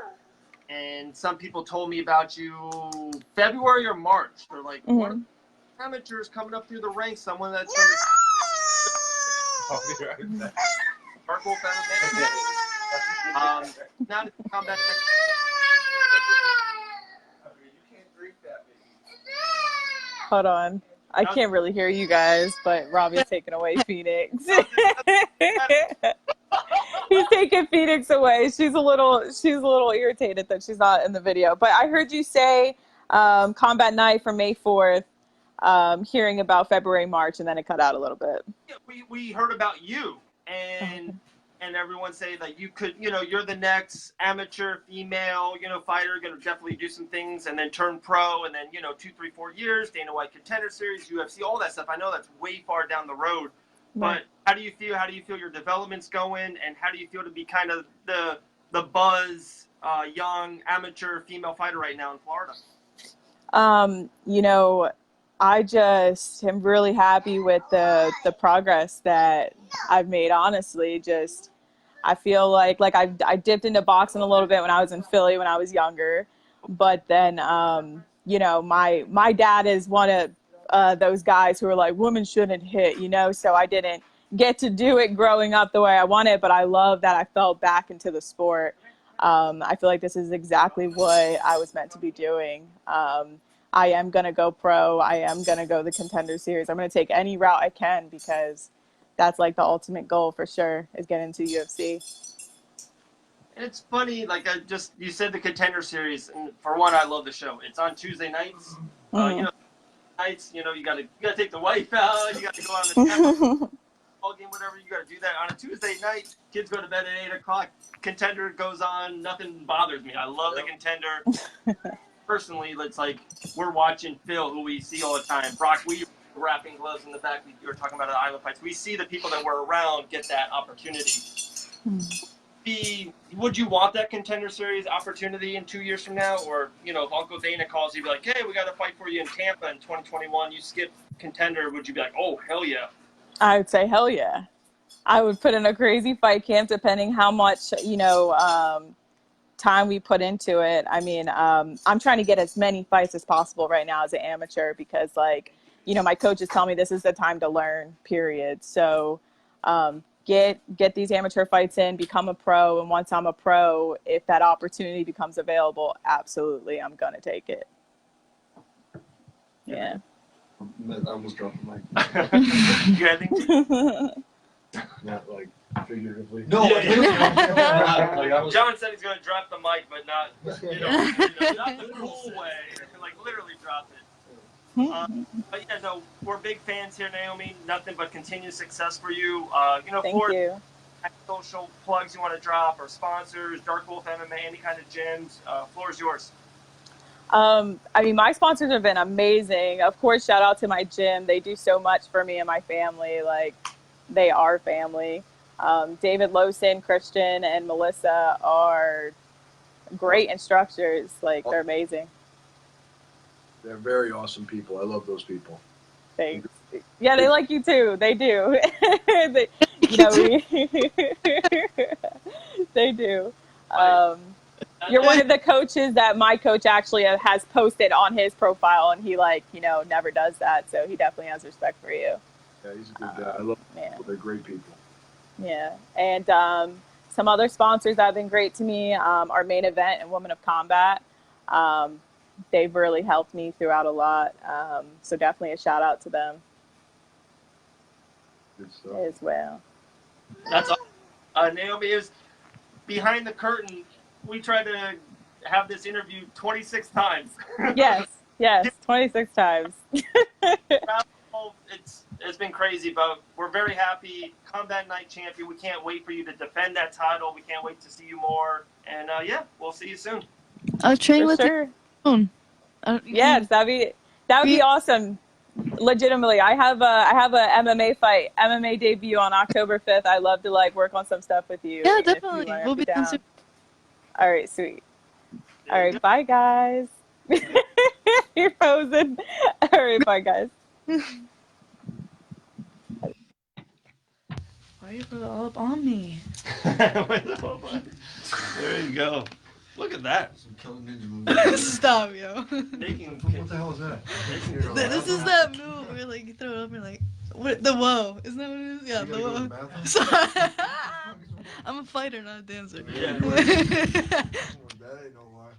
B: and some people told me about you February or March. They're like, what are amateurs coming up through the ranks? Someone that's going to Dark Wolf MMA. Now to Combat.
E: Hold on. I can't really hear you guys, but Robbie's taking away Phoenix. He's taking Phoenix away. She's a little irritated that she's not in the video. But I heard you say Combat Night for May 4th. hearing about February, March, and then it cut out a little bit.
B: Yeah, we heard about you, and everyone say that you could, you're the next amateur female, fighter, going to definitely do some things and then turn pro, and then 2, 3, 4 years, Dana White Contender Series, UFC, all that stuff. I know that's way far down the road, but how do you feel? How do you feel your development's going, and how do you feel to be kind of the buzz, young amateur female fighter right now in Florida?
E: I just am really happy with the progress that I've made, honestly. I feel like I dipped into boxing a little bit when I was in Philly when I was younger, but then, my dad is one of those guys who are like, women shouldn't hit, so I didn't get to do it growing up the way I wanted, but I love that I fell back into the sport. I feel like this is exactly what I was meant to be doing. I am going to go pro. I am going to go the Contender Series. I'm going to take any route I can because that's like the ultimate goal for sure, is getting into UFC.
B: And it's funny, you said the Contender Series, and for one, I love the show. It's on Tuesday nights. Nights, you gotta take the wife out, you gotta go on the ball game, whatever, you gotta do that on a Tuesday night. Kids go to bed at 8 o'clock. Contender goes on, nothing bothers me. I love the Contender. Personally, it's like we're watching Phil, who we see all the time. Brock, we wrapping gloves in the back. We were talking about the island fights. We see the people that were around get that opportunity. Would you want that Contender Series opportunity in 2 years from now? Or, if Uncle Dana calls you, be like, hey, we got a fight for you in Tampa in 2021. You skip Contender. Would you be like, oh, hell yeah?
E: I would say hell yeah. I would put in a crazy fight camp depending how much, time we put into it. I mean, I'm trying to get as many fights as possible right now as an amateur because, my coaches tell me this is the time to learn, period. So get these amateur fights in, become a pro, and once I'm a pro, if that opportunity becomes available, absolutely, I'm going to take it. Yeah.
C: I almost dropped the mic.
B: You got anything?
D: Not figuratively.
C: No.
B: John said he's going to drop the mic, but not, not the cool way. Literally drop it. But yeah, no, we're big fans here, Naomie. Nothing but continued success for you.
E: Thank you.
B: Social plugs you want to drop, or sponsors, Dark Wolf MMA, any kind of gyms. Floor is yours.
E: My sponsors have been amazing. Of course, shout out to my gym. They do so much for me and my family. They are family. David Lowson, Christian, and Melissa are great instructors. They're amazing.
D: They're very awesome people. I love those people.
E: Thanks. Yeah, they like you too. They do. They do. You're one of the coaches that my coach actually has posted on his profile, and he never does that. So he definitely has respect for you.
D: Yeah, he's a good guy. I love people. They're great people.
E: Yeah. And some other sponsors that have been great to me are Main Event and Women of Combat. They've really helped me throughout a lot. So definitely a shout out to them.
D: Good stuff.
E: As well.
B: That's awesome. Naomie, is behind the curtain. We tried to have this interview 26 times.
E: Yes, 26 times.
B: It's been crazy, but we're very happy. Combat Night Champion. We can't wait for you to defend that title. We can't wait to see you more. And we'll see you soon.
A: I'll train with
E: sure.
A: you.
E: Yes, that'd be awesome. Legitimately, I have a MMA fight, MMA debut on October 5th. I'd love to work on some stuff with you.
A: Yeah, definitely. We'll be down soon.
E: All right, sweet. All right, bye guys. You're posing. All right, bye guys.
A: Why are you put it all up on me?
B: There you go. Look at that.
C: Some Killer Ninja movies.
A: Stop, yo.
C: What the hell is that?
A: This is that move where you throw it up and what, the whoa. Isn't that what it is? Yeah, the whoa. Sorry. I'm a fighter, not a dancer.
B: Yeah.
D: That ain't no lie.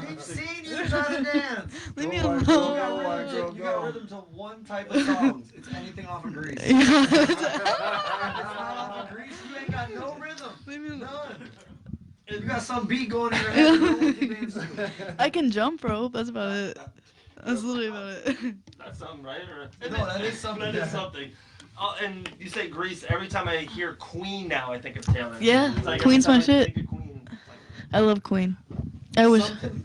C: We've seen you try to dance.
A: Leave me
D: Go,
A: alone.
D: go.
C: You got rhythm to one type of songs. It's anything off of Grease.
A: Yeah.
C: It's not off of Grease. You ain't got no rhythm.
A: Leave me alone.
C: None. You got some beat going in your head. You know what you dance to.
A: I can jump rope. That's about it. That's literally about it.
B: That's something, right? Or,
C: No, that is something.
B: That is something. And you say Grease. Every time I hear Queen now, I think of Taylor.
A: Yeah,
B: It's like
A: Queen's
B: every
A: my
B: time I
A: shit.
B: think of Queen, it's like,
A: I love Queen. I wish.
C: Something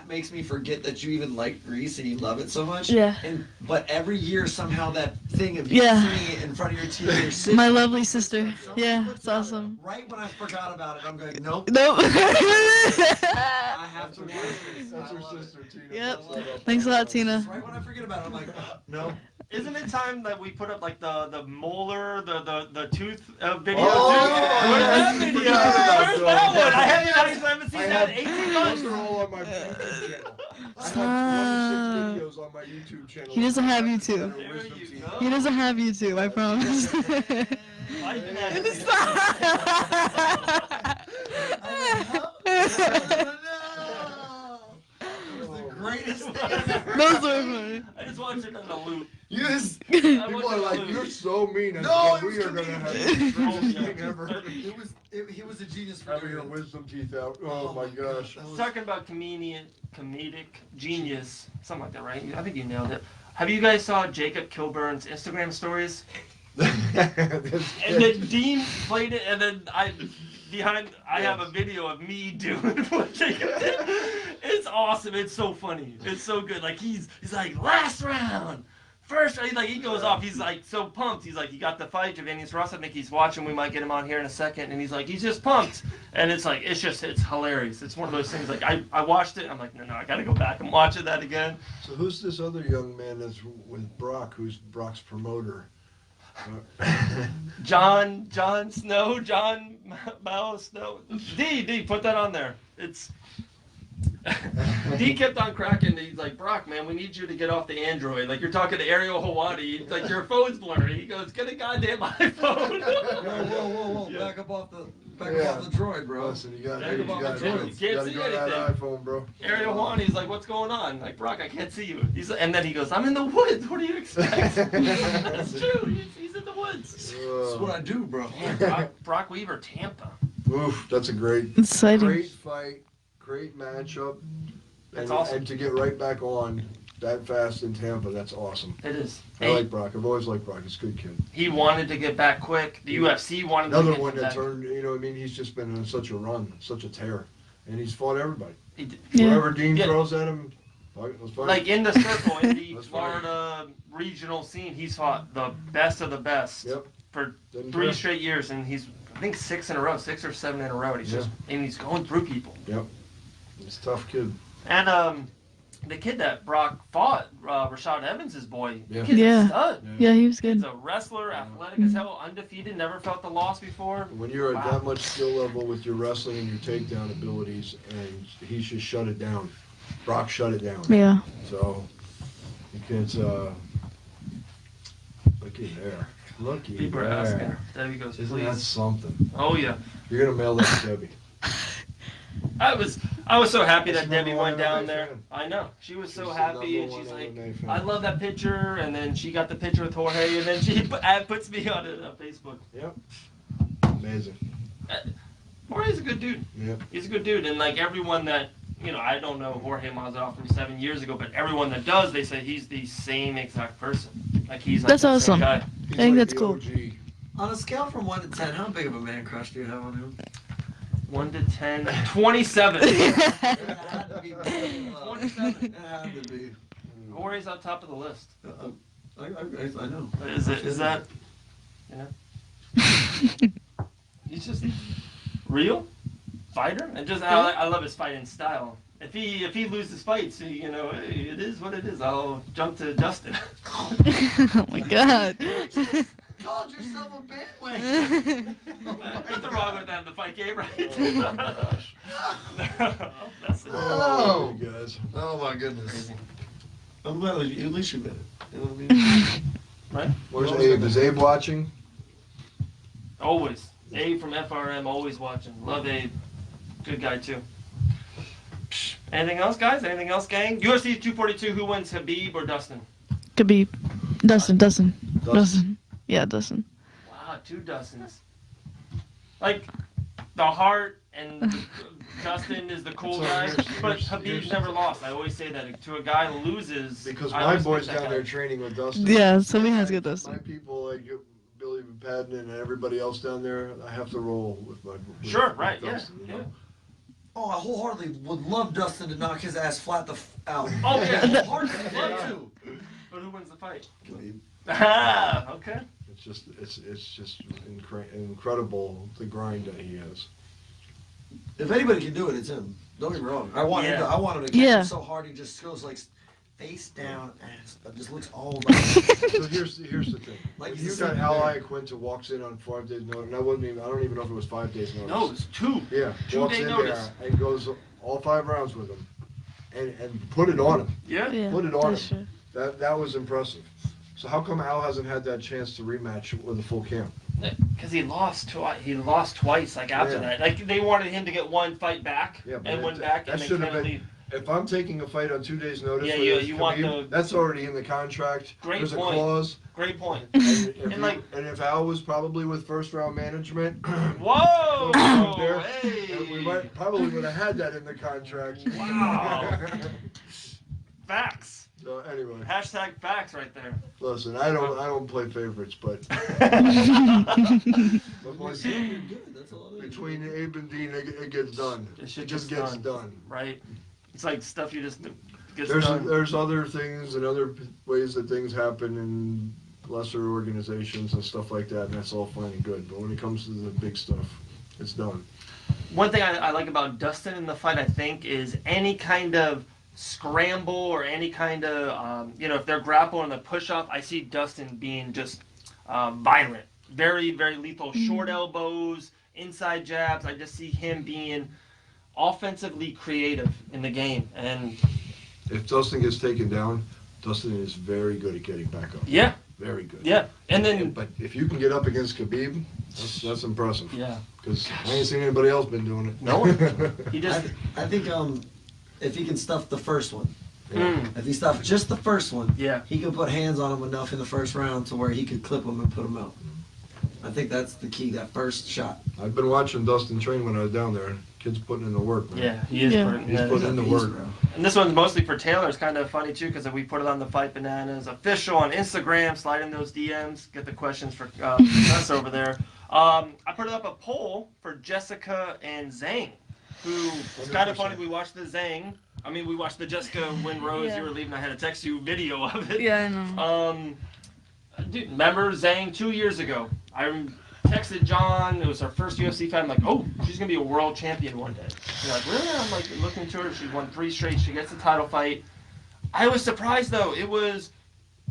C: makes me forget that you even like Grease and you love it so much.
A: Yeah.
C: But every year somehow that thing of you
A: Yeah.
C: singing it in front of your TV, you're sitting
A: My lovely sister. Yeah, it's awesome.
C: right when I forgot about it, I'm going, nope.
A: Nope.
C: I have to watch this.
D: That's
C: I
D: her
C: love it.
D: sister, Tina.
A: Yep.
D: That's all.
A: Thanks a lot, Tina.
C: Right when I forget about it, I'm like, no.
B: isn't it time that we put up like the molar, the tooth video?
D: Oh,
B: too?
D: yeah.
B: Where's that
D: Yeah.
B: video?
D: Yeah.
B: Where's that one? I haven't seen that in 18 months.
D: Those are all on my YouTube channel. I
A: Stop.
D: have 26 videos on my YouTube channel.
A: He doesn't have YouTube.
D: That are
B: There
D: wisdom
B: you
D: teeth.
B: go.
A: He doesn't have YouTube, I promise.
B: I've been at it.
C: Greatest thing I've ever
A: Those are funny.
B: I just watched it on a loop.
C: You just,
B: I
D: People
B: watched
D: are
B: it on a
D: like,
B: loop.
D: you're so mean. And
C: No, it
D: we
C: was
D: are going to
C: comedic.
D: have the greatest thing ever.
C: he was a genius for
D: Having your
C: doing it.
D: wisdom teeth out. Oh my gosh.
C: That was-
B: Talking about comedic genius, something like that, right? I think you nailed it. Have you guys saw Jacob Kilburn's Instagram stories?
D: This
B: And
D: kid-
B: then Dean played it, and then I have a video of me doing what Jacob did. It's awesome. It's so funny. It's so good. Like he's like last round, first round. Like he goes off. He's like so pumped. He's like he got the fight. Javanius Ross. I think he's watching. We might get him on here in a second. And he's like he's just pumped. And it's like it's hilarious. It's one of those things. Like I watched it. I'm like no, I gotta go back and watch it that again.
D: So who's this other young man that's with Brock? Who's Brock's promoter?
B: John Snow, John Mao Snow. D, put that on there. It's D kept on cracking. He's like, Brock, man, we need you to get off the Android. Like you're talking to Ariel Hawani. Like your phone's blurry. He goes, get a goddamn iPhone.
C: Whoa.
B: Yeah.
C: Back up off the droid, bro.
D: Listen, you got
B: There you go.
D: to
B: You can't see
D: go to that
B: anything.
D: iPhone, bro.
B: Ariel Hawani's like, what's going on? Like Brock, I can't see you. And then he goes, I'm in the woods. What do you expect? That's true. He's in the woods.
C: That's what I do, bro.
B: Man, Brock Weaver, Tampa.
D: Oof, that's a great
A: Exciting.
D: fight, great matchup.
B: That's
D: and,
B: awesome.
D: And to get right back on that fast in Tampa, that's awesome.
B: It is.
D: I like Brock. I've always liked Brock. He's a good kid.
B: He wanted to get back quick. The UFC wanted to
D: Another
B: get
D: one
B: him
D: that
B: back.
D: turned, you know what I mean? He's just been on such a run, such a tear. And he's fought everybody.
B: He did-
A: Yeah.
D: Whatever Dean
B: Yeah.
D: throws at him, let's fight.
B: Like in the circle, in the
D: That's fine.
B: Florida regional scene, he's fought the best of the best
D: Yep.
B: for
D: Didn't
B: 3
D: care.
B: straight years, and he's I think 6 in a row, 6 or 7 in a row. And he's
D: Yeah.
B: just and he's going through people.
D: Yep. He's a tough kid.
B: And the kid that Brock fought, Rashad Evans' boy,
D: Yeah.
B: the kid's
A: Yeah.
B: a stud.
A: Yeah, he was
B: He's
A: good.
B: a wrestler, athletic as hell, undefeated, never felt the loss before.
D: When you're at
B: Wow.
D: that much skill level with your wrestling and your takedown abilities, and he just shut it down. Brock shut it down.
A: Yeah.
D: So, the kid's, looky there. Looky
B: People are asking.
D: there.
B: Debbie goes,
D: Isn't that
B: please.
D: something?
B: Oh yeah.
D: You're going to mail that to Debbie.
B: I was so happy that
D: She's
B: Debbie
D: number
B: went
D: one
B: down
D: MMA
B: there.
D: fan.
B: I know. She was so
D: She's the
B: happy,
D: number
B: and she's
D: one
B: like,
D: MMA fan.
B: I love that picture. And then she got the picture with Jorge, and then she puts me on it on Facebook.
D: Yep. Amazing.
B: Jorge's a good dude.
D: Yep.
B: He's a good dude, and like everyone that I don't know Jorge Masvidal from 7 years ago, but everyone that does, they say he's the same exact person. Like he's like
A: That's
B: the same
A: awesome.
B: guy.
D: He's
A: think
D: like
A: that's
D: the
A: cool.
D: OG.
C: On a scale from 1 to 10, how big of a man crush do you have on him?
B: 1 to 10, 27.
C: It had to be pretty low.
B: 27.
C: It had to be.
B: Jorge's on top of the list.
C: I know.
B: Is that? Yeah. He's just real fighter, and just I love his fighting style. If he loses fights, hey, it is what it is. I'll jump to Justin.
A: Oh my god.
C: Called yourself a bandwagon.
B: Nothing wrong with that in the fight game, right?
D: Oh my gosh.
B: That's it.
C: Oh.
D: You guys.
C: Oh my goodness.
B: Crazy.
C: I'm glad at least you did it. You know what I mean?
B: Right?
D: Where's Abe? Is Abe watching?
B: Always. Abe from FRM, always watching. Love Abe. Good guy too. Anything else, guys? Anything else, gang? UFC 242. Who wins, Habib or Dustin?
A: Khabib. Dustin. Yeah, Dustin.
B: Wow, 2 Dustins. Like the heart and Dustin is the cool
D: So
B: guy, but
D: here's-
B: Habib's never lost. I always say that to a guy who loses.
D: Because
B: I
D: my
B: always
D: boy's
B: pick that
D: down
B: guy.
D: there training with Dustin.
A: Yeah, so we has
D: I-
A: good Dustin.
D: My people, like Billy Padden and everybody else down there, I have to roll with my.
B: Sure,
D: with
B: right, yeah,
D: Dustin, you know?
C: Oh, I wholeheartedly would love Dustin to knock his ass flat out.
B: Oh, yeah.
C: Wholeheartedly love to.
B: But who wins the fight?
C: Khabib.
B: Ah, okay.
D: It's just incredible the grind that he has.
C: If anybody can do it, it's him. Don't get me wrong. I want him to catch
A: Yeah.
C: him so hard he just goes like face down, ass, but just looks all like.
D: So here's the thing.
C: Like
D: If
C: he's
D: you
C: sitting
D: got
C: there.
D: Al Iaquinta walks in on 5 days notice, and I don't even know if it was 5 days notice.
B: No, it's 2.
D: Yeah,
B: 2
D: walks
B: day
D: in
B: notice.
D: there and goes all 5 rounds with him, and put it on him.
B: Yeah.
A: Yeah,
D: Put it on
A: that's
D: him.
A: true.
D: That was impressive. So how come Al hasn't had that chance to rematch with a full camp?
B: Because he lost twice. Like after
D: Yeah.
B: that, like they wanted him to get one fight back
D: Yeah, but
B: and win
D: that-
B: back,
D: that
B: and then
D: should
B: kind
D: have
B: of
D: been-
B: leave.
D: If I'm taking a fight on 2 days notice,
B: Yeah,
D: with
B: you want
D: Khabib,
B: the-
D: that's already in the contract.
B: Great
D: There's
B: point.
D: a clause.
B: Great point.
D: And if,
B: And like-
D: and if Al was probably with first round management,
B: Whoa!
D: up there,
B: Hey!
D: we probably would have had that in the contract.
B: Wow. Facts.
D: So anyway,
B: Hashtag facts right there.
D: listen, I don't play favorites, but
C: Boys, you're good. That's all it is.
D: between Abe and Dean, it gets done.
B: It shit
D: just
B: gets
D: gets
B: done.
D: done.
B: Right? It's like stuff you just gets
D: There's
B: done.
D: there's other things and other ways that things happen in lesser organizations and stuff like that, and that's all fine and good. But when it comes to the big stuff, it's done.
B: One thing I like about Dustin in the fight, I think, is any kind of scramble or any kind of, if they're grappling the push-off, I see Dustin being just violent. Very, very lethal. Short elbows, inside jabs. I just see him being offensively creative in the game. And
D: If Dustin gets taken down, Dustin is very good at getting back up.
B: yeah,
D: Very good.
B: yeah. And then,
D: But if you can get up against Khabib, that's impressive.
B: yeah.
D: Because I ain't seen anybody else been doing it.
B: No one. He just,
C: I think if he can stuff the first one,
B: mm,
C: if he stuffed just the first one,
B: yeah.
C: he could put hands on him enough in the first round to where he could clip him and put him out. I think that's the key. That first shot.
D: I've been watching Dustin train when I was down there. Kid's putting in the work, man.
B: Yeah, he is.
A: Yeah.
B: Putting,
D: He's
B: yeah,
D: putting in the work.
B: And this one's mostly for Taylor. It's kind of funny too because we put it on the Fight Bananas official on Instagram. Slide in those DMs. Get the questions for us over there. I put up a poll for Jessica and Zhang, who it's kind of funny. We watched the we watched the Jessica win Rose.
A: Yeah.
B: You were leaving. I had to text you video of it.
A: Yeah, I know.
B: Dude, remember Zhang 2 years ago? I texted John. It was her first UFC fight. I'm like, oh, she's gonna be a world champion one day. She's like, really? I'm like looking to her. She won 3 straight. She gets the title fight. I was surprised though. It was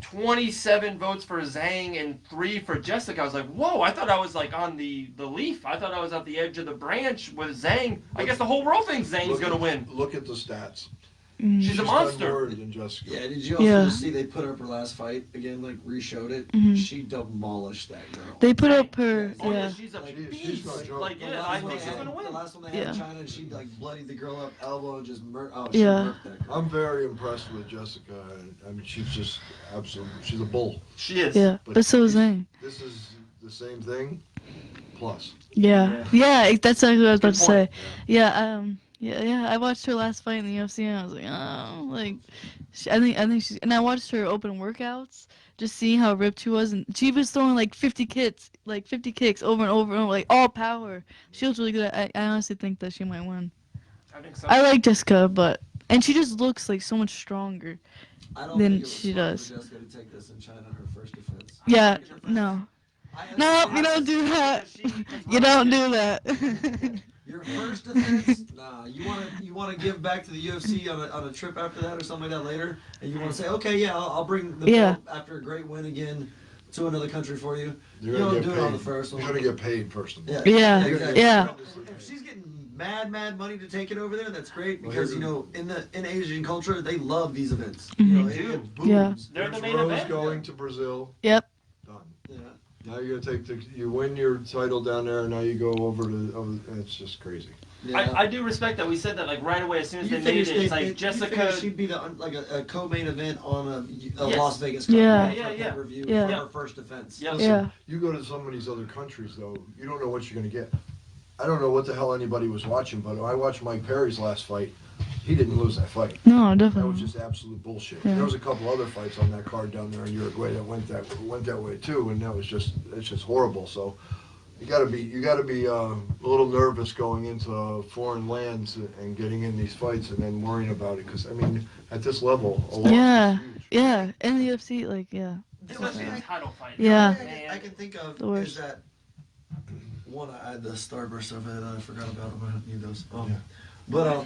B: 27 votes for Zhang and 3 for Jessica. I was like, whoa! I thought I was like on the leaf. I thought I was at the edge of the branch with Zhang. I guess the whole world thinks Zhang's gonna win.
D: Look at the stats.
B: She's a
D: Done
B: monster.
D: more than Jessica.
C: Yeah, did you also
A: Yeah.
C: see they put up her last fight again, like re-showed it?
A: Mhm.
C: She demolished that girl.
A: They put up her,
B: Oh yeah,
A: yeah.
B: she's a
C: She's
B: beast.
D: no joke.
B: Like
C: The
B: yeah,
C: last
B: I
C: one
B: think
C: they
B: she's
C: had-
B: gonna win.
C: The last one they had in
A: Yeah.
C: China, she like bloodied the girl up, elbow, and just she
A: Yeah.
C: murked that girl.
D: I'm very impressed with Jessica. I mean, she's just absolutely. She's a bull.
B: She is.
A: Yeah, but so is
D: she's-
A: Zhang.
D: This is the same thing, plus.
A: Yeah, yeah, that's exactly what I was about to
B: Good
A: say.
B: point.
A: Yeah, I watched her last fight in the UFC and I was like, oh, like, I think she's, and I watched her open workouts, just seeing how ripped she was, and she was throwing like 50 kicks over and over and over, like all power. She was really good. I honestly think that she might win.
B: I think so.
A: I like Jessica, and she just looks like so much stronger.
C: I don't
A: Then
C: think it was
A: she
C: smart
A: does.
C: for Jessica to take this in China, her first defense.
A: Yeah, no, no, you don't do that. You don't do that.
C: Your first defense? Nah, you wanna give back to the UFC on a trip after that or something like that later, and you wanna say, okay, yeah, I'll bring the
A: Yeah.
C: belt after a great win again to another country for you.
D: You're
C: You
D: gonna
C: don't
D: get
C: do it on
D: paid.
C: the first one.
D: You're gonna get paid first of all.
C: Yeah,
A: Yeah,
C: exactly.
A: yeah.
C: If she's getting mad money to take it over there, that's great
D: Well,
C: because
D: here's
C: in Asian culture they love these events.
A: Mhm.
C: You know,
B: They do.
C: it booms.
A: Yeah.
B: They're the
D: Here's
B: main
D: Rose
B: event.
D: going to Brazil.
A: Yep.
D: Done.
C: Yeah.
D: Now you're gonna you win your title down there, and now you go over to. It's just crazy.
C: Yeah.
B: I do respect that. We said that like right away as soon as
C: You
B: they made
C: figured
B: it. It's
C: they-
B: like
C: you
B: Jessica.
C: figured she'd be like a co-main event on a
B: Yes.
C: Las Vegas card.
A: Yeah.
B: Yeah.
C: Review
A: Yeah.
C: for her first defense.
B: Yep.
D: Listen,
A: Yeah.
D: You go to some of these other countries, though, you don't know what you're gonna get. I don't know what the hell anybody was watching, but I watched Mike Perry's last fight. He didn't lose that fight.
A: No,
D: That
A: definitely.
D: was just absolute bullshit.
A: Yeah.
D: There was a couple other fights on that card down there in Uruguay that went that way too, and that was just horrible. So you got to be a little nervous going into foreign lands and getting in these fights and then worrying about it, because I mean at this level, a loss
A: Yeah,
D: is huge.
A: yeah. In the UFC, like, yeah.
B: Especially in title fight.
A: Yeah.
C: I can think of
A: The worst.
C: is that one. I had the starburst of it. I forgot about them. I need those.
D: Yeah.
C: But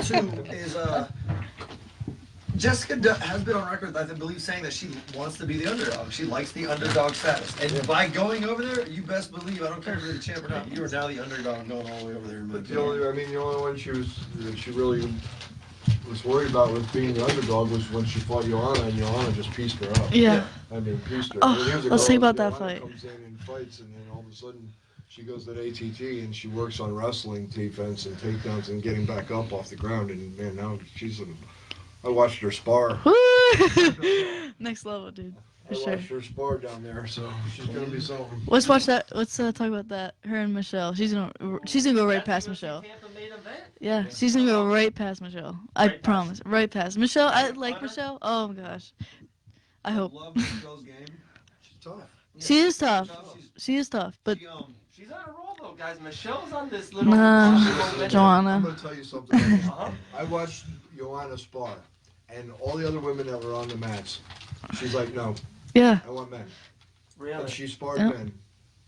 C: two is Jessica has been on record, I believe, saying that she wants to be the underdog. She likes the underdog status, and by going over there, you best believe, I don't care if you're the champ or not, you are now the underdog going all the way over there.
D: But the only one she really was worried about with being the underdog was when she fought Joanna, and Joanna just pieced her up.
A: Yeah.
D: I mean, pieced her.
A: Oh,
D: I mean, here's a
A: let's
D: girl,
A: talk about that
D: Joanna
A: fight.
D: comes in and fights, and then all of a sudden she goes to ATT and she works on wrestling defense and takedowns and getting back up off the ground. And man, now I watched her spar.
A: Woo! Next level, dude. For
D: I
A: sure.
D: watched her spar down there, so she's gonna be something.
A: Let's watch that. Let's talk about that. Her and Michelle. She's gonna go right past Michelle.
B: Tampa main event.
A: Yeah, she's gonna go right past Michelle. I
B: Right past.
A: promise. Right past Michelle. I like
B: Hunter?
A: Michelle. Oh my gosh. I hope.
C: Love Michelle's game.
D: She's tough.
A: She is tough.
C: She's-
A: She is tough, but
C: she,
B: She's on a roll though, guys. Michelle's on this little.
A: Nah,
B: momentum.
D: I'm
A: Joanna.
D: gonna tell you something.
B: Uh-huh.
D: I watched Joanna spar, and all the other women that were on the mats, she's like, no,
A: Yeah.
D: I want men.
B: Really?
D: And she sparred
A: Yeah.
D: men,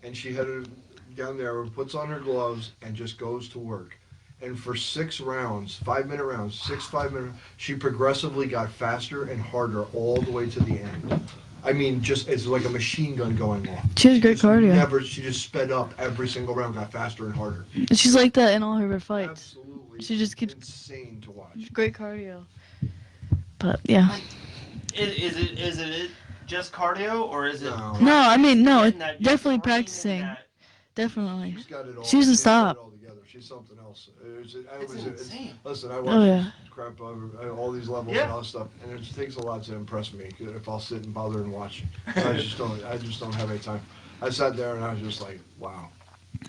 D: and she headed down there, puts on her gloves, and just goes to work. And for 6 rounds, 5-minute rounds, 5-minute, she progressively got faster and harder all the way to the end. I mean, just it's like a machine gun going off.
A: She has great cardio.
D: She just sped up every single round, got faster and harder.
A: She's like that in all her fights.
D: Absolutely.
A: She just keeps-
D: insane to watch.
A: Great cardio. But yeah.
B: Is it just cardio or is it?
A: No, I mean no.
B: getting that
A: Definitely
B: training
A: practicing.
B: that-
A: Definitely.
D: She's got it all.
A: She doesn't
D: she's got
A: stop.
D: it all together. She's something else.
B: It's insane.
D: Listen, I
A: Oh
D: watch
A: yeah.
D: crap over all these levels
B: Yeah.
D: and all this stuff, and it just takes a lot to impress me if I'll sit and bother and watch. I just don't have any time. I sat there and I was just like, wow.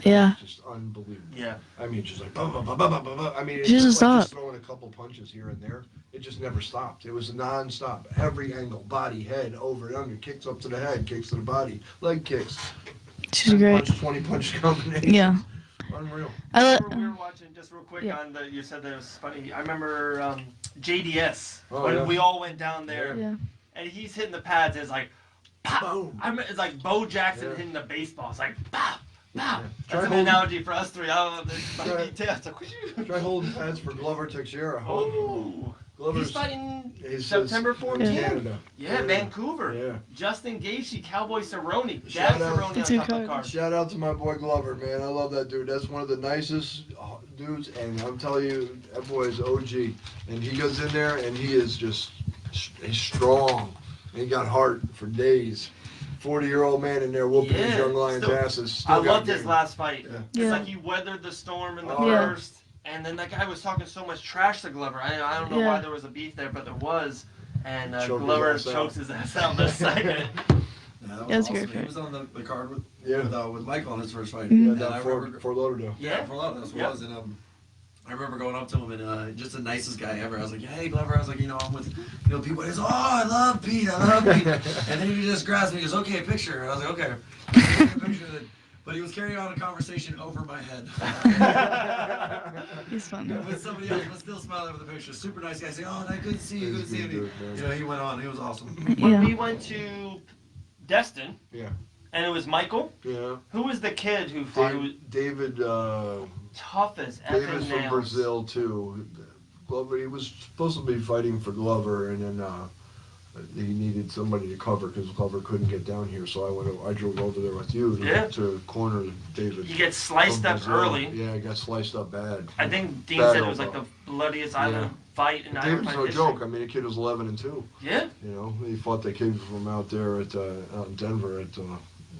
A: Yeah.
D: Just unbelievable.
B: Yeah.
D: I mean, just like, bah, bah, bah, bah, bah, bah, bah. I mean, it's
A: She doesn't
D: just like just
A: stop.
D: throwing a couple punches here and there. It just never stopped. It was non-stop. Every angle, body, head, over and under, kicks up to the head, kicks to the body, leg kicks.
A: She's
D: 10
A: great.
D: punch, 20 punch combination.
A: Yeah.
D: Unreal.
B: We were watching just real quick
A: Yeah.
B: on the. You said that it was funny. I remember JDS
D: Oh,
B: when
D: yeah.
B: we all went down there,
A: Yeah.
B: and he's hitting the pads. And it's like, pop.
D: Boom.
B: It's like Bo Jackson
D: Yeah.
B: hitting the baseball. It's like, pop, pop.
D: Try
B: That's an
D: holding-
B: analogy for us three. I don't know if this
D: Try-
B: is details. Like,
D: Try holding pads for Glover Teixeira.
B: oh,
D: Glover's
B: he's fighting
D: he says-
B: September
D: in
B: 14th.
D: Canada.
B: Yeah, Vancouver.
D: Yeah.
B: Justin Gaethje, Cowboy Cerrone,
D: Shout
B: Dad
D: out.
B: Cerrone
A: It's
B: on
A: a
B: top of the
A: card.
B: card.
D: Shout out to my boy Glover, man. I love that dude. That's one of the nicest dudes, and I'm telling you, that boy is OG. And he goes in there, and he is just, he's strong. And he got heart for days. 40-year-old man in there whooping his
B: Yeah,
D: young lions'
B: still-
D: asses.
B: I
D: Still got
B: loved his
D: game.
B: last fight.
D: Yeah.
B: It's
A: Yeah.
B: like he weathered the storm in the
D: Oh,
A: yeah.
B: first, and then that guy was talking so much trash to Glover. I don't know
A: Yeah.
B: why there was a beef there, but there was. And
D: Choked his
B: Glover
D: ass out.
B: chokes his ass out in the second.
C: Yeah, that was
A: That's
C: awesome.
A: great
C: He
A: fight.
C: was on the card with
D: Yeah.
C: with Michael on his first fight.
A: Mhm.
D: Yeah,
C: And
D: down
C: I
D: Fort,
C: remember,
D: Fort Lauderdale.
C: yeah, for a lot of this
B: Yeah.
C: was, and I remember going up to him and just the nicest guy ever. I was like, hey, Glover. I was like, I'm with, people. He's, oh, I love Pete. I love Pete. And then he just grabs me. He goes, okay, picture. And I was like, okay. But he was carrying on a conversation over my head.
A: He's fun.
C: With somebody else, but still smiling over the picture. Super nice guy. Saying, oh, good to see you. Good to see
D: He's a
C: you.
D: good dude, man.
C: He went on. He was awesome.
B: When
A: Yeah.
B: we went to Destin,
D: Yeah.
B: and it was Michael.
D: Yeah.
B: Who was the kid who fought? Who was
D: David
B: tough as
D: David's
B: effing
D: from
B: nails.
D: Brazil too. Glover, he was supposed to be fighting for Glover, and then he needed somebody to cover because Glover couldn't get down here. So I drove over there with you
B: Yeah.
D: to corner David.
B: He gets sliced
D: from
B: up
D: Brazil.
B: early.
D: Yeah, he got sliced up bad.
B: I think Dean
D: Bad
B: said it was like
D: elbow.
B: the bloodiest
D: Yeah.
B: island fight in Iron
D: David's
B: Fight
D: no
B: history.
D: joke. I mean, the kid was 11-2.
B: Yeah.
D: He fought the kid from out there at out in Denver at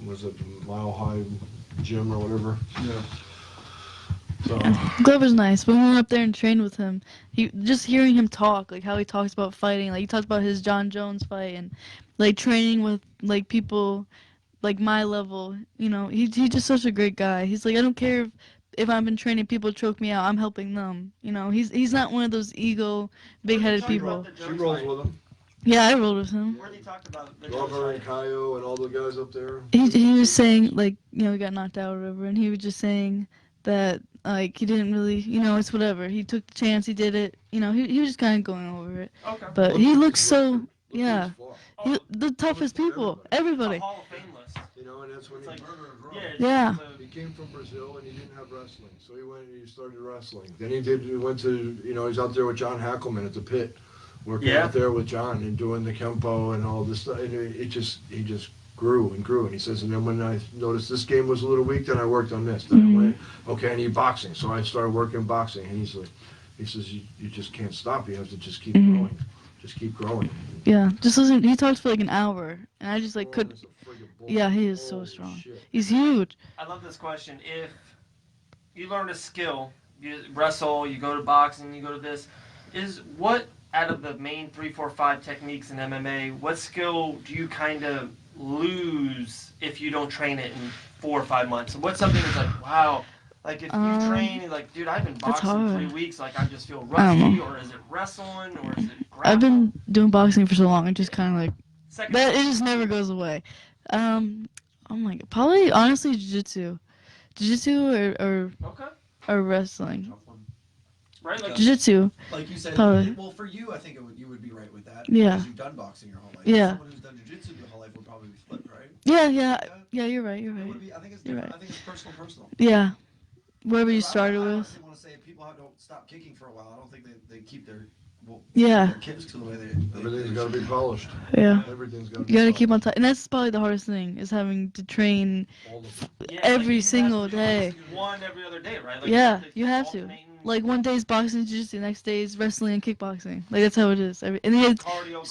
D: was it Mile High Gym or whatever.
C: Yeah.
D: So
A: Glover's nice. When we went up there and trained with him, he just hearing him talk, like how he talks about fighting, like he talks about his John Jones fight and like training with like people like my level. He's just such a great guy. He's like, I don't care if I've been training people to choke me out, I'm helping them. You know, he's not one of those ego, big-headed people.
D: She rolls with him.
A: Yeah, I rolled with him.
B: Where did he talk about the
D: Glover and Kaio and all the guys up there.
A: He was saying, like, you know, he got knocked out or whatever, and he was just saying that, like, he didn't really, you know, it's whatever. He took the chance, he did it. You know, he was just kind of going over it.
B: Okay.
A: But he looks so, yeah,
B: Oh,
A: the toughest people,
B: it's
A: everybody.
B: a Hall of Fame list.
D: You know, and that's when
B: It's
D: he,
B: like,
A: Yeah.
D: he came from Brazil and he didn't have wrestling, so he went and he started wrestling. Then he went to, you know, he's out there with John Hackelman at the pit, working out there with John and doing the kempo and all this stuff. And he just grew and grew. And he says, and then when I noticed this game was a little weak, then I worked on this. Then I went, okay, I need boxing, so I started working boxing. And he's like, he says, you just can't stop. You have to just keep growing, just keep growing.
A: Yeah, just listen. He talked for like an hour, and I just like couldn't.
D: Is a friggin' bull.
A: Yeah, he is so
D: Holy
A: strong.
D: shit.
A: He's huge.
B: I love this question. If you learn a skill, you wrestle, you go to boxing, you go to this, is what out of the main 3, 4, 5 techniques in MMA, what skill do you kind of lose if you don't train it in 4 or 5 months? What's something that's like, wow, like if you train, you're like, dude, I've been boxing 3 weeks, like I just feel rusty, or is it wrestling, or is it grappling?
A: I've been doing boxing for so long, it just kind of like,
B: Second
A: but it just never goes away. Oh my god, probably honestly jiu-jitsu
B: Okay.
A: or wrestling.
B: Right? Like,
A: Jiu-jitsu.
G: Like you said,
A: Probably.
G: well, for you, I think you would be right with that.
A: Yeah.
G: Because you've done boxing your whole life.
A: Yeah.
G: Someone who's done jiu-jitsu your whole life would probably be flipped, right?
A: Yeah, you're right.
G: It would be, I think it's
A: You're
G: different.
A: right.
G: I think it's personal.
A: Yeah, whatever you
G: I
A: started with.
G: honestly want to say if people don't stop kicking for a while, I don't think they keep their
A: Yeah.
G: their kicks to the way they
D: Everything's got to be polished.
A: Yeah.
D: Everything's got to be
A: You gotta
D: polished.
A: keep on top, and that's probably the hardest thing is having to train
D: All the
B: yeah,
A: every
B: you have
A: single
B: to do
A: day.
B: one every other day, right? Like,
A: Yeah,
B: keep
A: you have to.
B: alternating
A: Like one day is boxing, jiu-jitsu, next day is wrestling and kickboxing. Like that's how it is. And then you have
B: cardio,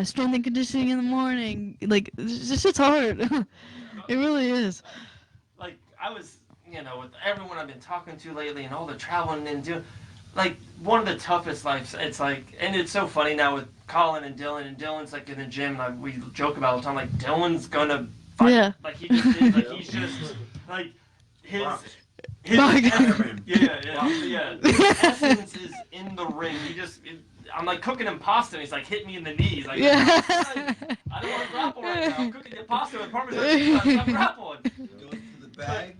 A: strength and conditioning in the morning. Like this shit's hard. It really is.
B: Like I was, you know, with everyone I've been talking to lately and all the traveling and doing, like one of the toughest lives. It's like, and it's so funny now with Colin and Dylan's like in the gym. And we joke about it all the time. Like Dylan's gonna fight.
A: Yeah.
B: Like he just is. Like he's just like his. His
A: Boxing.
B: yeah. His essence is in the ring. I'm like cooking him pasta, and he's like hitting me in the knees. Like,
A: Yeah.
B: I don't want to grapple right now. I'm cooking the pasta with parmesan cheese. I'm grappling.
G: goes to the bag.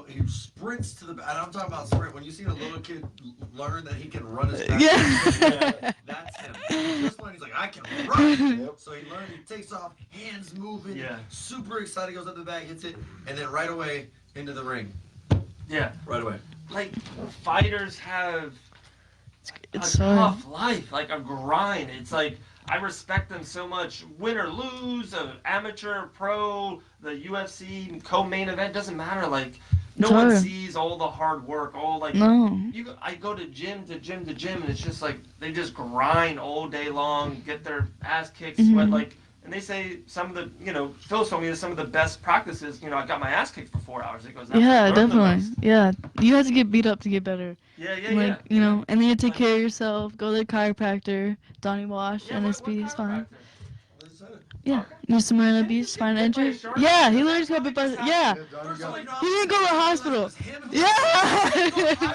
G: He sprints to the bag. And I'm talking about sprint. When you see a little kid learn that he can run his back,
A: Yeah.
G: that's him. He just learned, he's like, I can run.
D: Yep.
G: So he learned, he takes off, hands moving,
B: Yeah.
G: super excited, goes up to the bag, hits it, and then right away into the ring.
B: Yeah.
G: Right away.
B: Like fighters have
A: It's
B: a
A: hard.
B: tough life, like a grind. It's like I respect them so much. Win or lose, amateur, pro, the UFC co-main event doesn't matter. Like no
A: It's
B: one
A: hard.
B: sees all the hard work, all like
A: No.
B: I go to gym, and it's just like they just grind all day long, get their ass kicked, sweat like. And they say some of the, you know, Phil's told me that some of the best practices, you know, I got my ass kicked for 4 hours. It goes, that's
A: Yeah,
B: what I learned the
A: definitely.
B: most.
A: Yeah, you have to get beat up to get better.
B: Yeah,
A: Like you know, and then you take care of yourself. Go to the chiropractor, Donnie Wash,
B: Yeah,
A: NSP
B: what
A: is fine.
B: chiropractor?
A: Yeah, you some Marina Beach, spine injury. Yeah, he literally got bit by. Yeah, he didn't go to the hospital. Yeah.
G: I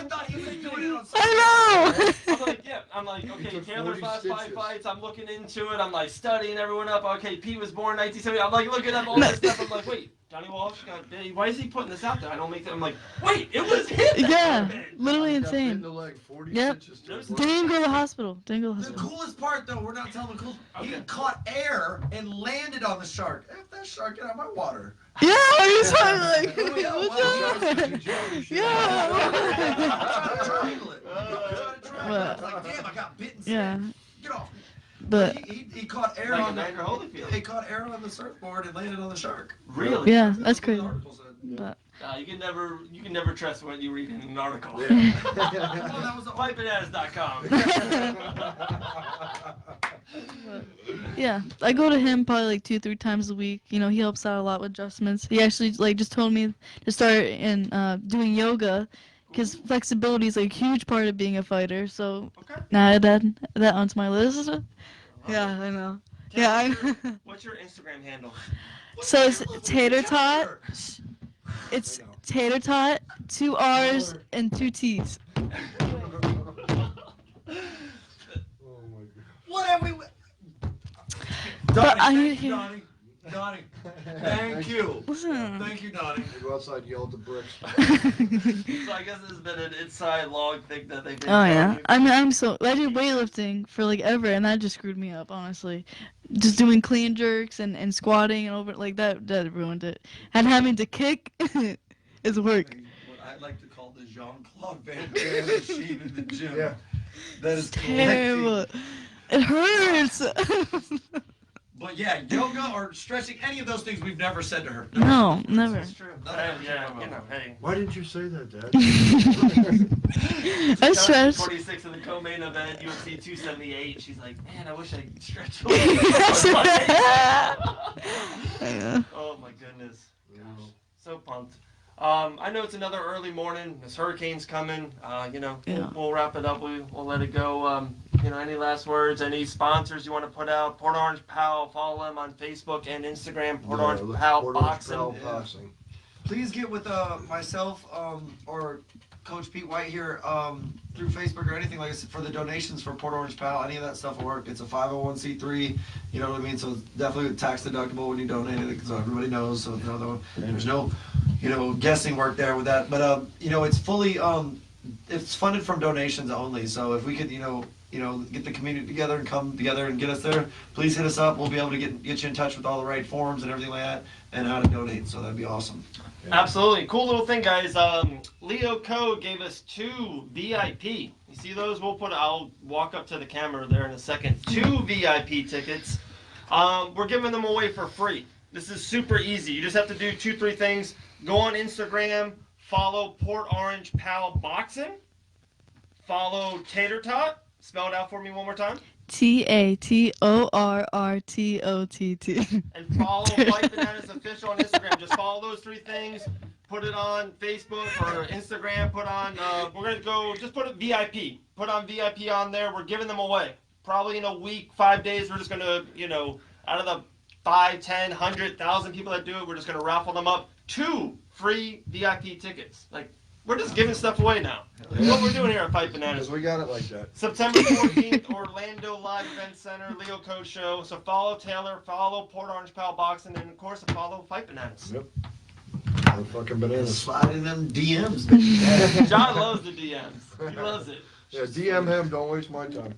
G: thought he was doing it on
A: I know.
B: I'm like, okay,
D: took
B: Taylor's
D: 40
B: last 5
D: stitches.
B: fights. I'm looking into it. I'm like studying everyone up. Okay, Pete was born 1970. I'm like looking up all this stuff. I'm like, wait, Johnny Walsh got bit. Why is he putting this out there? I don't make that. I'm like, wait, it was him. that
A: Yeah,
B: got bit.
A: literally
D: He got bit in
A: insane.
D: the leg, 40
A: Yep.
D: stitches to his
A: Didn't
D: leg.
A: even go to the hospital. Didn't go to the
G: The
A: hospital.
G: coolest part, though, we're not telling the coolest. He
B: Okay.
G: caught air and landed on the shark. F that shark, get out of my water.
A: Yeah, he's probably like,
G: Oh, yeah,
A: what's
G: wow.
A: up? Yeah.
G: I'm trying to triangle it. I'm trying to triangle it. I was like, damn, I got bitten.
A: Yeah,
G: Get off.
A: but
G: He caught air
B: Like
G: on
B: Evander Holyfield.
G: He caught air on the surfboard and landed on the shark.
B: Really?
A: yeah, that's
G: what the
A: crazy.
G: article said.
A: But
B: You can never trust what you read in an article.
G: Well, that was the
B: Pipeitass.com.
A: yeah, I go to him probably like 2-3 times a week. You know, he helps out a lot with adjustments. He actually like just told me to start in doing yoga, because flexibility is like a huge part of being a fighter. So
B: Okay.
A: now I add that onto my list. Yeah, I know. Yeah, I know.
B: What's your Instagram handle?
A: So it's Tater Tot. It's tater tot, 2 R's, and 2 T's.
D: Oh my god.
G: What have we?
A: But
G: Donnie, thank you, Donnie. Donnie, thank you.
A: Listen.
G: Thank you, Donnie.
D: They go outside and yell at the bricks.
B: So I guess this has been an inside log thing that they've been
A: Oh
B: telling
A: yeah,
B: you.
A: I did weightlifting for like ever, and that just screwed me up, honestly. Just doing clean jerks and squatting and over like that ruined it. And having to kick is work.
G: What I like to call the Jean-Claude Van Damme machine in the gym.
D: Yeah.
G: That is
A: It's terrible. It hurts.
G: But yeah, yoga or stretching, any of those things we've never said to her.
A: No, never.
B: That's true. Yeah, you know, hey.
D: Why didn't you say that, Dad?
A: I stretch.
B: 26 in the co-main event, UFC 278. She's like, man, I wish I could stretch.
A: Yeah.
B: Oh my goodness. So pumped. I know it's another early morning. This hurricane's coming. We'll wrap it up. We'll let it go. Any last words? Any sponsors you want to put out? Port Orange Pal. Follow them on Facebook and Instagram. Port Orange Pal
D: Port Orange
B: Boxing.
D: Pal Boxing.
C: Please get with myself or Coach Pete White here through Facebook or anything like this for the donations for Port Orange Pal. Any of that stuff will work. It's a 501c3. You know what I mean? So it's definitely tax deductible when you donate it, so everybody knows. So there's no guessing work there with that. But it's fully it's funded from donations only. So if we could get the community together and come together and get us there, please hit us up. We'll be able to get you in touch with all the right forms and everything like that and how to donate. So that'd be awesome.
D: Yeah.
B: Absolutely. Cool little thing, guys. Leo Code gave us 2 VIP. You see those? I'll walk up to the camera there in a second. 2 VIP tickets. We're giving them away for free. This is super easy. You just have to do 2-3 things. Go on Instagram, follow Port Orange Pal Boxing, follow Tater Tot. Spell it out for me one more time.
A: TATORRTOTT.
B: And follow Fight Bananas Official on Instagram. Just follow those 3 things. Put it on Facebook or Instagram. We're going to go, just put it VIP. Put on VIP on there. We're giving them away. Probably in a week, 5 days, we're just going to, out of the 5, 10, 100,000 people that do it, we're just going to raffle them up 2 free VIP tickets. Like, we're just giving stuff away now. That's what we're doing here at Fight Bananas.
D: Because we got it like that.
B: September 14th, Orlando Live Event Center, Leo Code Show. So follow Taylor, follow Port Orange Pal Boxing, and of course follow Fight Bananas.
D: Yep. The fucking bananas.
C: Slide in them DMs, baby.
B: John loves the DMs. He loves it.
D: Yeah, DM him. Don't waste my time.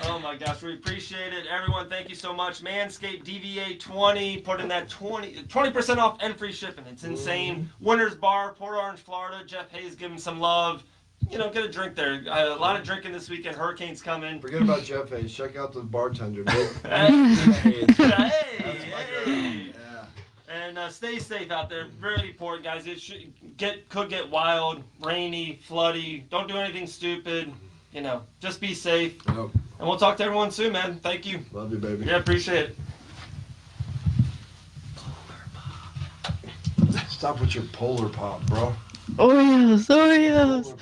B: Oh my gosh, we appreciate it. Everyone, thank you so much. Manscaped DVA 20, put in that 20% off and free shipping. It's insane. Winners Bar, Port Orange, Florida. Jeff Hayes, give him some love. Get a drink there. A lot of drinking this weekend. Hurricane's coming.
D: Forget about Jeff Hayes. Check out the bartender.
B: Hey.
C: Yeah.
B: And stay safe out there. Very important, guys. It could get wild, rainy, floody. Don't do anything stupid. Just be safe.
D: Yep.
B: And we'll talk to everyone soon, man. Thank you.
D: Love you, baby.
B: Yeah, appreciate it.
D: Stop with your polar pop, bro.
A: Oreos.